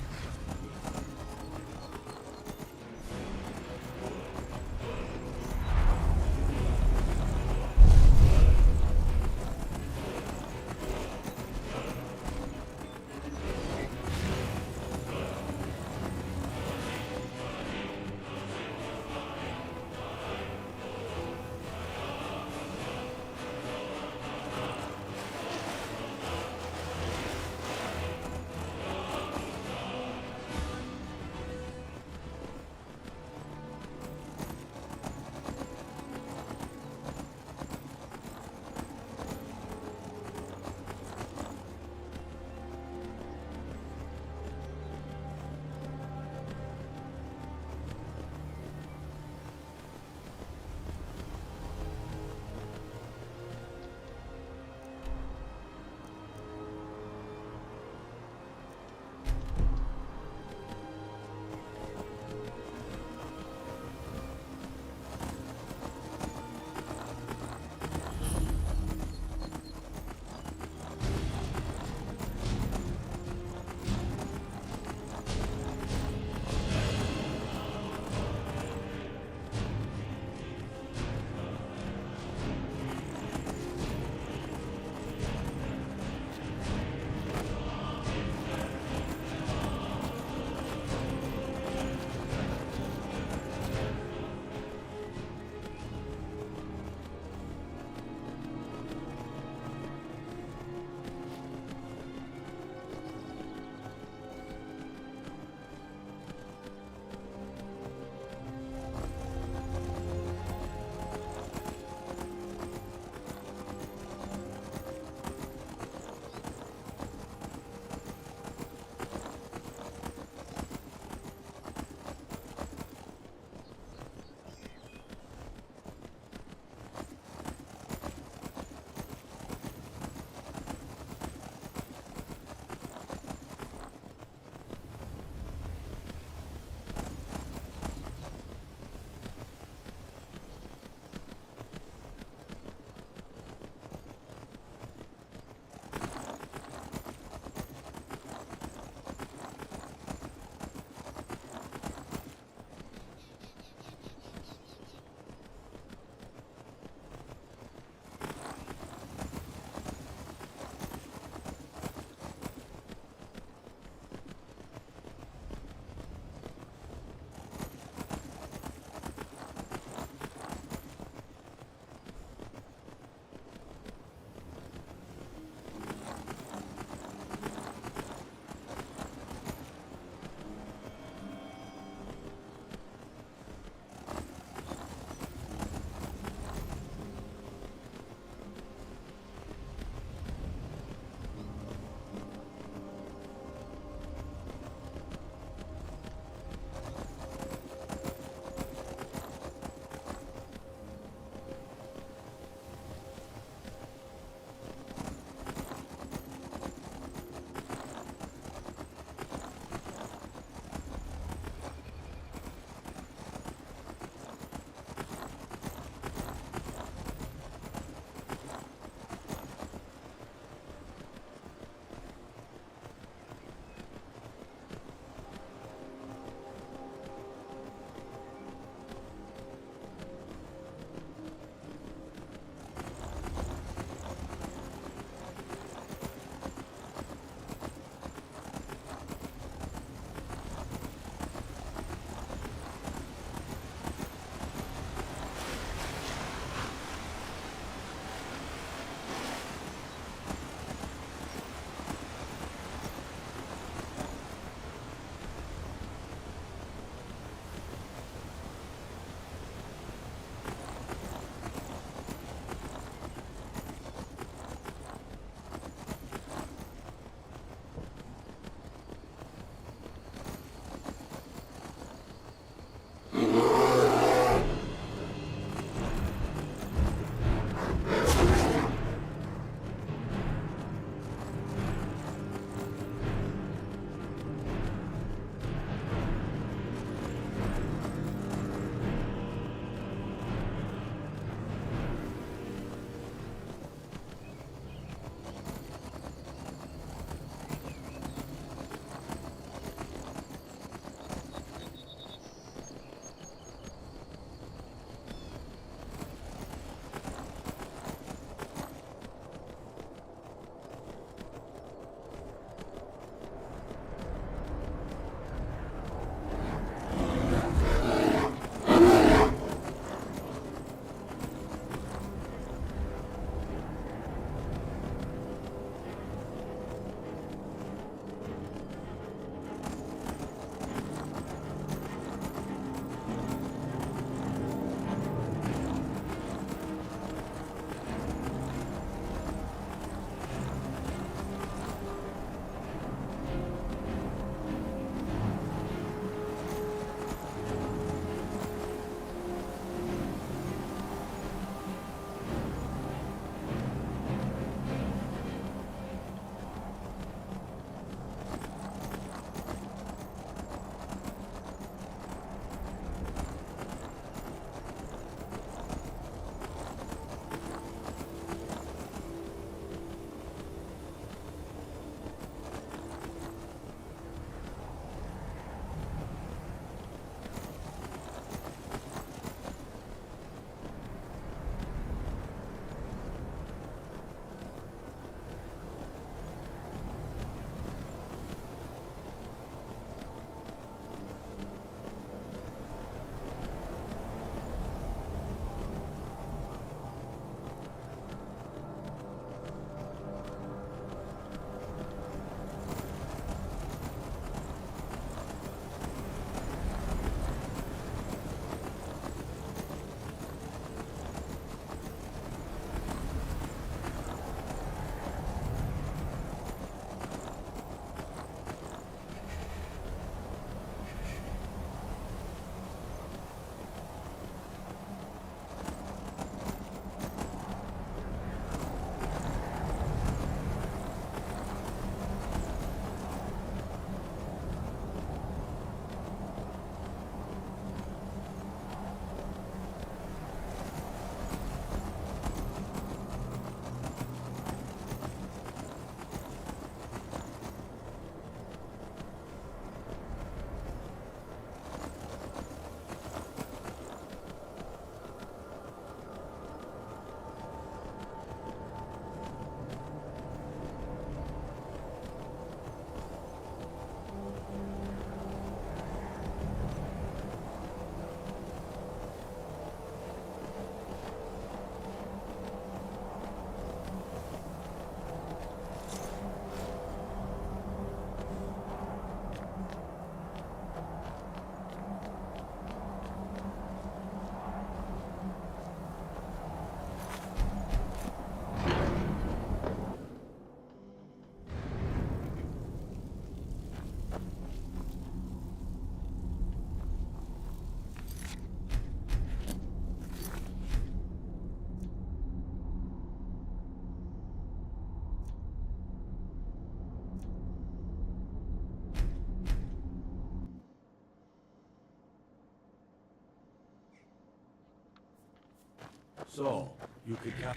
So, you could cap...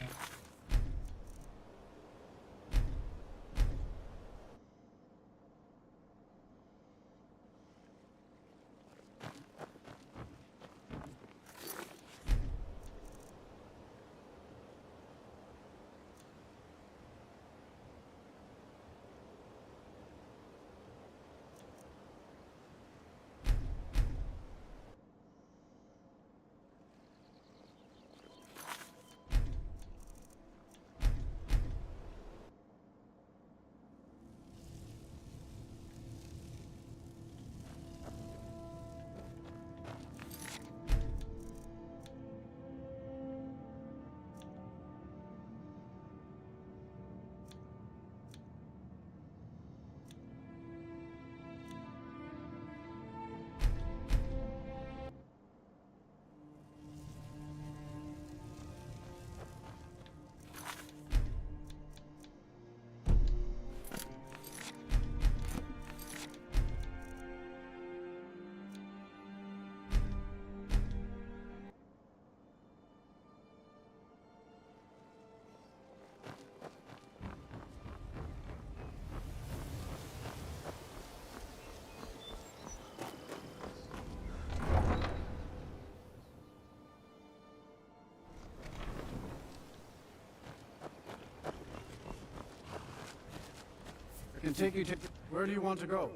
I can take you to... Where do you want to go?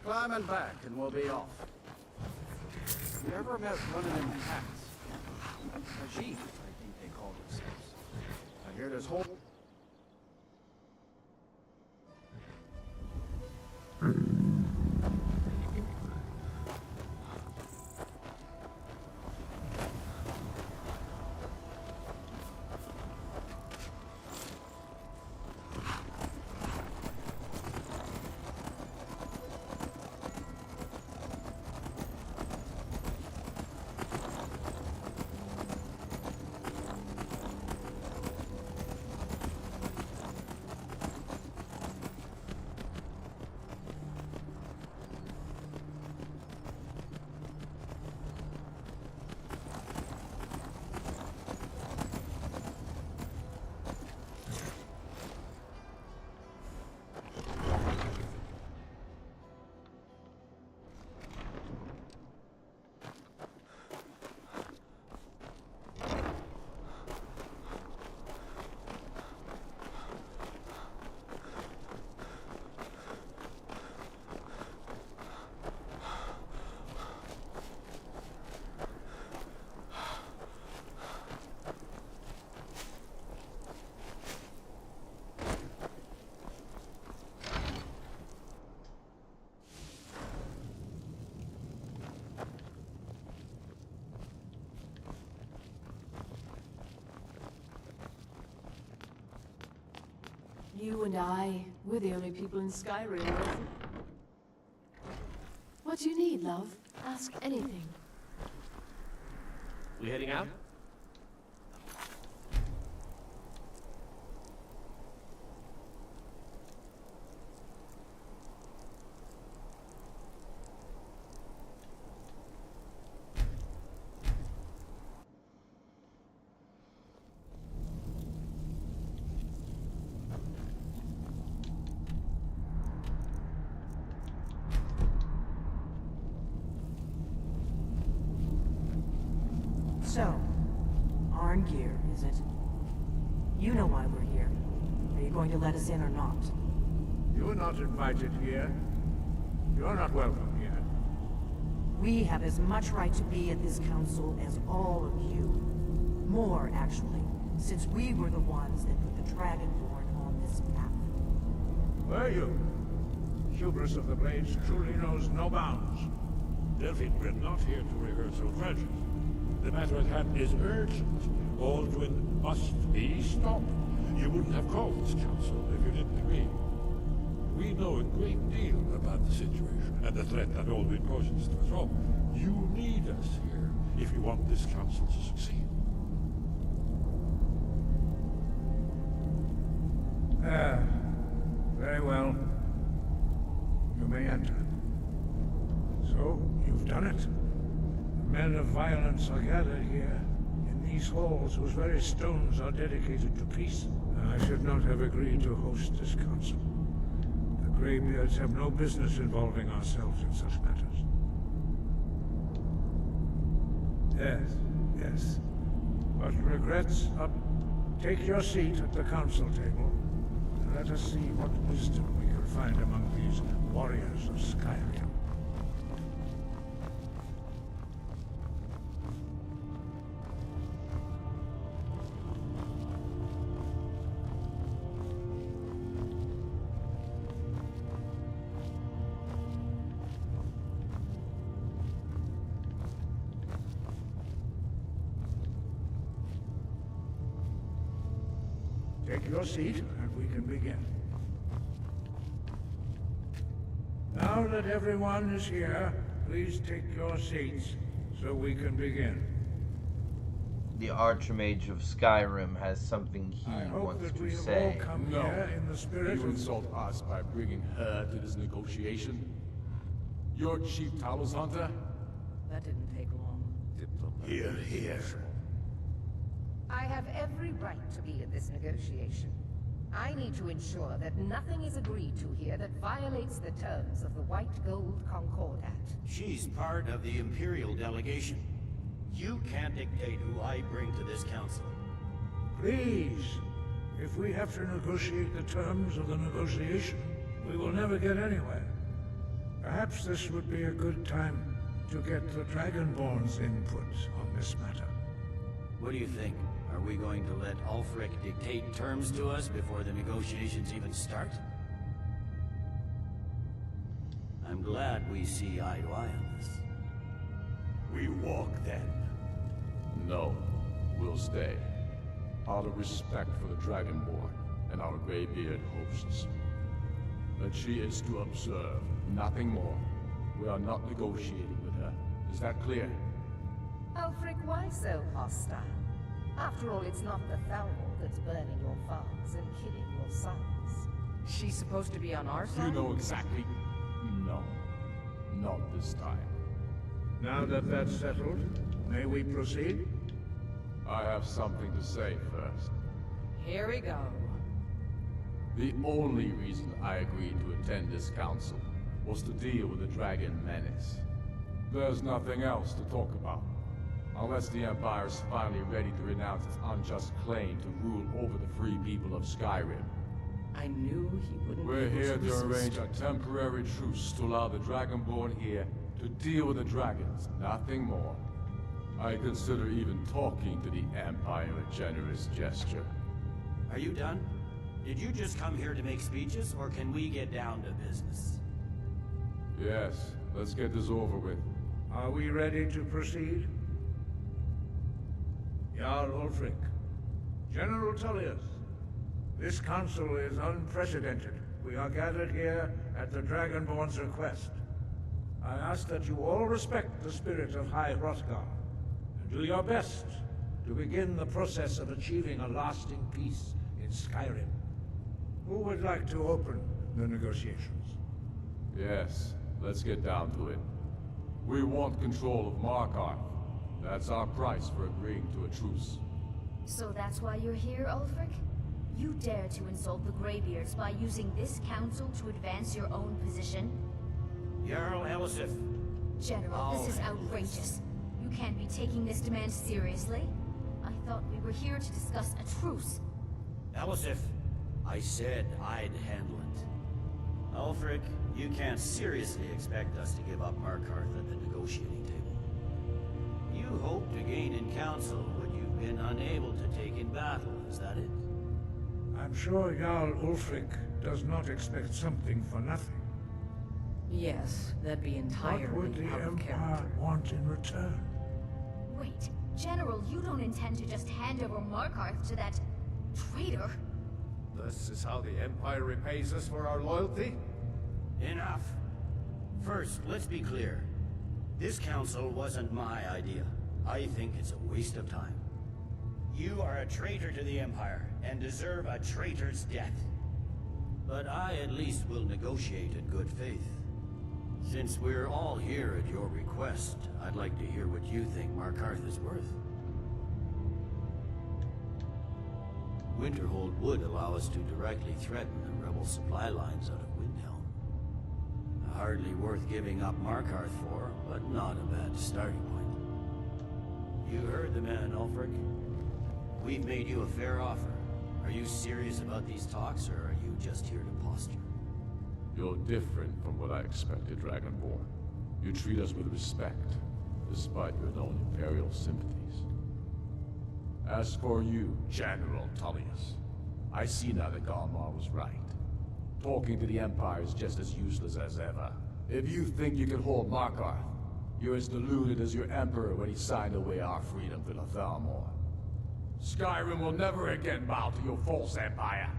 Climb and back, and we'll be off. You ever met running in hats? A chief, I think they call themselves. I hear this whole... You and I, we're the only people in Skyrim. What do you need, love? Ask anything. We heading out? So, Arngeir, is it? You know why we're here. Are you going to let us in or not? You're not invited here. You're not welcome here. We have as much right to be at this council as all of you. More, actually, since we were the ones that put the Dragonborn on this path. Were you? Hubris of the Blades truly knows no bounds. Delphine, we're not here to rehearse our tragedy. The matter at hand is urgent. Aldrin must be stopped. You wouldn't have called this council if you didn't agree. We know a great deal about the situation and the threat that Aldrin poses to us all. You need us here if you want this council to succeed. Very well. You may enter. So, you've done it. Men of violence are gathered here in these halls whose very stones are dedicated to peace. I should not have agreed to host this council. The Greybeards have no business involving ourselves in such matters. Yes. But regrets up. Take your seat at the council table, and let us see what wisdom we can find among these warriors of Skyrim. Take your seat, and we can begin. Now that everyone is here, please take your seats, so we can begin. The Archmage of Skyrim has something he wants to say. No. In the spirit You insult us by bringing her to this negotiation? You're Chief Talos Hunter? That didn't take long. Here. I have every right to be in this negotiation. I need to ensure that nothing is agreed to here that violates the terms of the White Gold Concordat. She's part of the Imperial delegation. You can't dictate who I bring to this council. Please, if we have to negotiate the terms of the negotiation, we will never get anywhere. Perhaps this would be a good time to get the Dragonborn's input on this matter. What do you think? Are we going to let Ulfric dictate terms to us before the negotiations even start? I'm glad we see eye to eye on this. We walk then. No, we'll stay. Out of respect for the Dragonborn and our Greybeard hosts. But she is to observe, nothing more. We are not negotiating with her. Is that clear? Ulfric, why so hostile? After all, it's not the Thalmor that's burning your farms and killing your sons. She's supposed to be on our side? You know exactly. No. Not this time. Now that that's settled, may we proceed? I have something to say first. Here we go. The only reason I agreed to attend this council was to deal with the Dragon Menace. There's nothing else to talk about. Unless the Empire's finally ready to renounce its unjust claim to rule over the free people of Skyrim. I knew he wouldn't. We're here to arrange a temporary truce to allow the Dragonborn here to deal with the dragons, nothing more. I consider even talking to the Empire a generous gesture. Are you done? Did you just come here to make speeches, or can we get down to business? Yes, let's get this over with. Are we ready to proceed? Jarl Ulfric, General Tullius, this council is unprecedented. We are gathered here at the Dragonborn's request. I ask that you all respect the spirit of High Hrothgar, and do your best to begin the process of achieving a lasting peace in Skyrim. Who would like to open the negotiations? Yes, let's get down to it. We want control of Markarth. That's our price for agreeing to a truce. So that's why you're here, Ulfric? You dare to insult the Greybeards by using this council to advance your own position? Jarl Elisif. General, this is outrageous. You can't be taking this demand seriously. I thought we were here to discuss a truce. Elisif, I said I'd handle it. Ulfric, you can't seriously expect us to give up Markarth at the negotiating table. You hope to gain in council what you've been unable to take in battle, is that it? I'm sure Jarl Ulfric does not expect something for nothing. Yes, that'd be entirely What would the out of Empire character. want in return? Wait, General, you don't intend to just hand over Markarth to that traitor? This is how the Empire repays us for our loyalty? Enough. First, let's be clear. This council wasn't my idea. I think it's a waste of time. You are a traitor to the Empire, and deserve a traitor's death. But I at least will negotiate in good faith. Since we're all here at your request, I'd like to hear what you think Markarth is worth. Winterhold would allow us to directly threaten the rebel supply lines out of Windhelm. Hardly worth giving up Markarth for, but not a bad starting point. You heard the man, Ulfric. We've made you a fair offer. Are you serious about these talks, or are you just here to posture? You're different from what I expected, Dragonborn. You treat us with respect, despite your known Imperial sympathies. As for you, General Tullius, I see now that Galmar was right. Talking to the Empire is just as useless as ever. If you think you can hold Markarth, you're as deluded as your Emperor when he signed away our freedom to the Thalmor. Skyrim will never again bow to your false empire.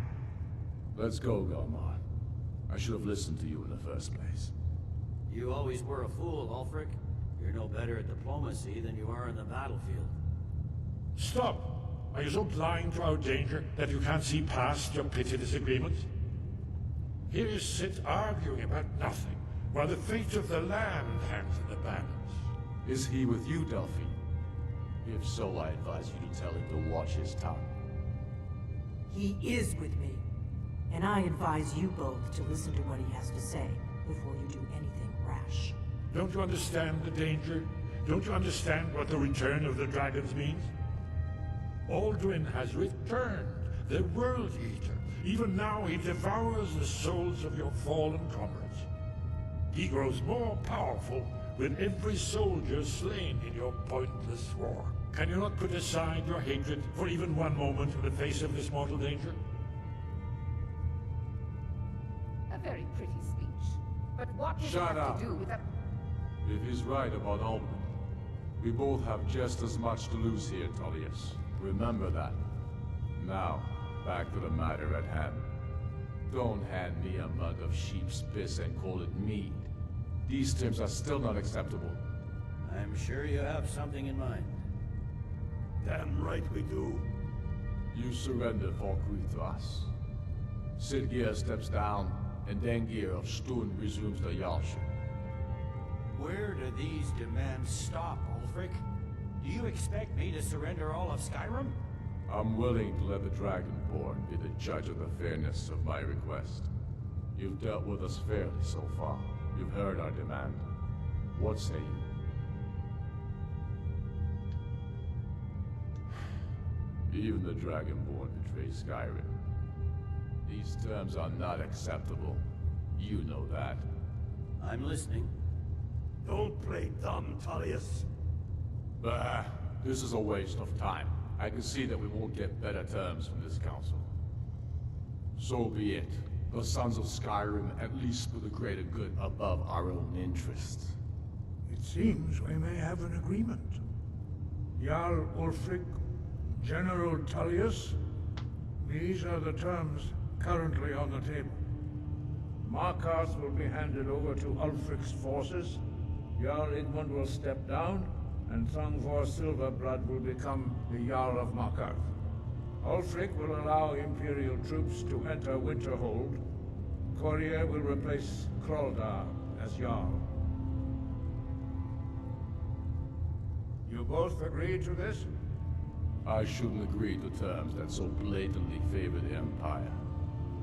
Let's go, Galmar. I should have listened to you in the first place. You always were a fool, Ulfric. You're no better at diplomacy than you are in the battlefield. Stop! Are you so blind to our danger that you can't see past your petty disagreements? Here you sit arguing about nothing, while the fate of the land hangs in the balance. Is he with you, Delphine? If so, I advise you to tell him to watch his tongue. He is with me. And I advise you both to listen to what he has to say before you do anything rash. Don't you understand the danger? Don't you understand what the return of the dragons means? Alduin has returned, the World Eater. Even now he devours the souls of your fallen comrades. He grows more powerful with every soldier slain in your pointless war. Can you not put aside your hatred for even one moment in the face of this mortal danger? A very pretty speech. But what does it Shut have up. to do with a... If he's right about Alduin, we both have just as much to lose here, Tullius. Remember that. Now, back to the matter at hand. Don't hand me a mug of sheep's piss and call it mead. These terms are still not acceptable. I'm sure you have something in mind. Damn right we do. You surrender Falkreath to us. Sidgeir steps down, and Dengir of Stun resumes the Jarlship. Where do these demands stop, Ulfric? Do you expect me to surrender all of Skyrim? I'm willing to let the Dragonborn be the judge of the fairness of my request. You've dealt with us fairly so far. You've heard our demand. What say you? Even the Dragonborn betray Skyrim. These terms are not acceptable. You know that. I'm listening. Don't play dumb, Tullius. Bah, this is a waste of time. I can see that we won't get better terms from this council. So be it. The Sons of Skyrim at least put the greater good above our own interests. It seems we may have an agreement. Jarl Ulfric, General Tullius, these are the terms currently on the table. Markarth will be handed over to Ulfric's forces, Jarl Igmund will step down, and Thongvor Silverblood will become the Jarl of Markarth. Ulfric will allow Imperial troops to enter Winterhold. Courier will replace Kraldar as Jarl. You both agree to this? I shouldn't agree to terms that so blatantly favor the Empire.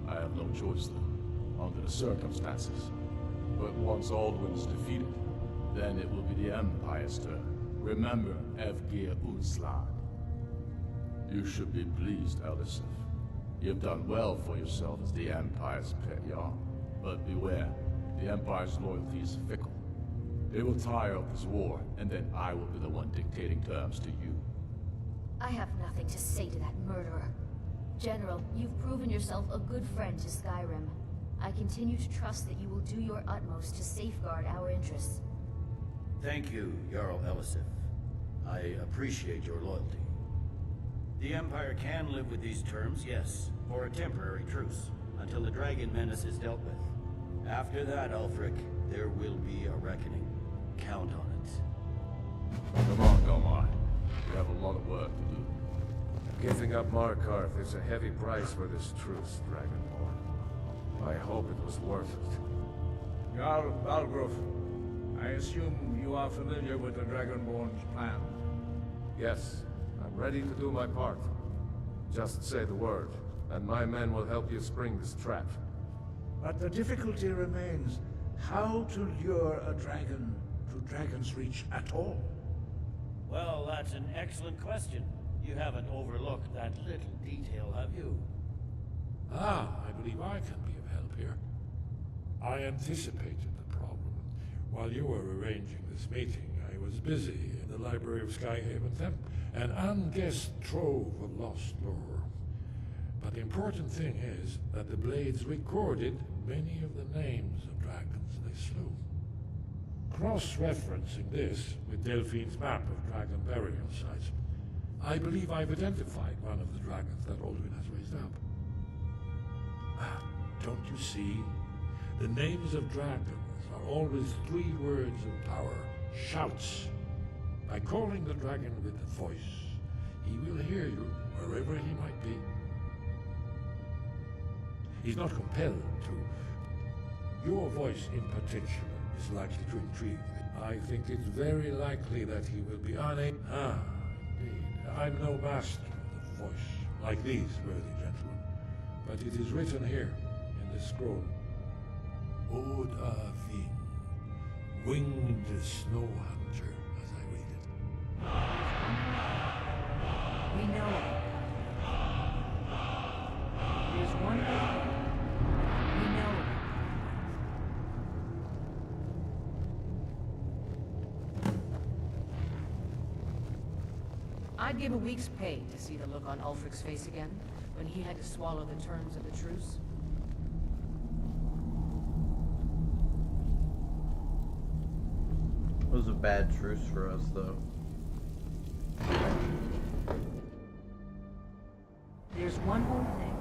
I have no choice, though, under the circumstances. But once Alduin is defeated, then it will be the Empire's turn. Remember Evgir Unslag. You should be pleased, Elisif. You've done well for yourself as the Empire's pet Jarl. But beware, the Empire's loyalty is fickle. They will tire of this war, and then I will be the one dictating terms to you. I have nothing to say to that murderer. General, you've proven yourself a good friend to Skyrim. I continue to trust that you will do your utmost to safeguard our interests. Thank you, Jarl Elisif. I appreciate your loyalty. The Empire can live with these terms, yes, for a temporary truce, until the dragon menace is dealt with. After that, Ulfric, there will be a reckoning. Count on it. Come on, Galmar. We have a lot of work to do. Giving up Markarth is a heavy price for this truce, Dragonborn. I hope it was worth it. Jarl Balgruf, I assume you are familiar with the Dragonborn's plan. Yes, I'm ready to do my part. Just say the word, and my men will help you spring this trap. But the difficulty remains how to lure a dragon to Dragon's Reach at all. Well, that's an excellent question. You haven't overlooked that little detail, have you? Ah, I believe I can be of help here. I anticipated the problem. While you were arranging this meeting, I was busy in the library of Skyhaven Temple, an unguessed trove of lost lore. But the important thing is that the Blades recorded many of the names of dragons they slew. Cross-referencing this with Delphine's map of dragon burial sites, I believe I've identified one of the dragons that Alduin has raised up. Ah, don't you see? The names of dragons are always 3 words of power, shouts. By calling the dragon with a voice, he will hear you wherever he might be. He's not compelled to. Your voice in particular is likely to intrigue. I think it's very likely that he will be unable. Ah, indeed. I'm no master of the voice, like these worthy gentlemen. But it is written here, in this scroll. Oda Ving, winged snow hunter, as I read it. We know it. There's one thing we know about. I'd give a week's pay to see the look on Ulfric's face again when he had to swallow the terms of the truce. It was a bad truce for us, though. There's one more thing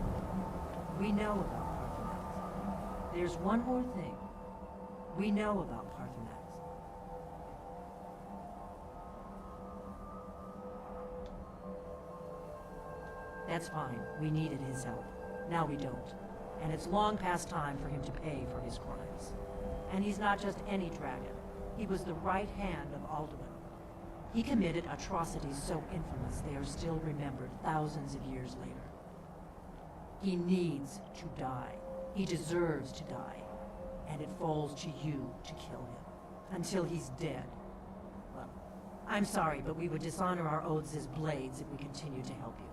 we know about Parthenax. There's one more thing we know about Parthenax. That's fine. We needed his help. Now we don't. And it's long past time for him to pay for his crimes. And he's not just any dragon. He was the right hand of Alduin. He committed atrocities so infamous they are still remembered thousands of years later. He needs to die. He deserves to die. And it falls to you to kill him. Until he's dead. Well, I'm sorry, but we would dishonor our oaths as Blades if we continue to help you.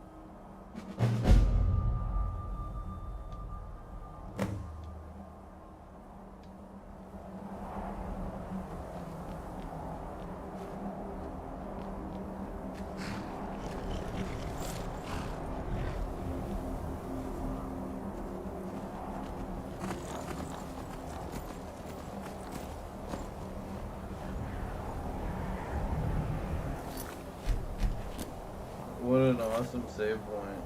What an awesome save point.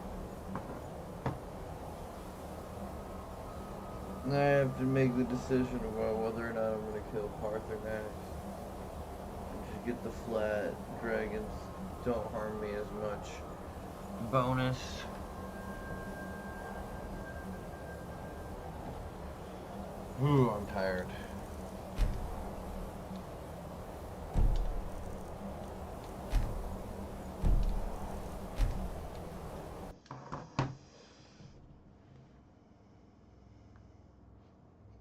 Now I have to make the decision about whether or not I'm going to kill Parthenax. And just get the flat dragons. Don't harm me as much. Bonus. Ooh, I'm tired.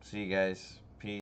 See you guys.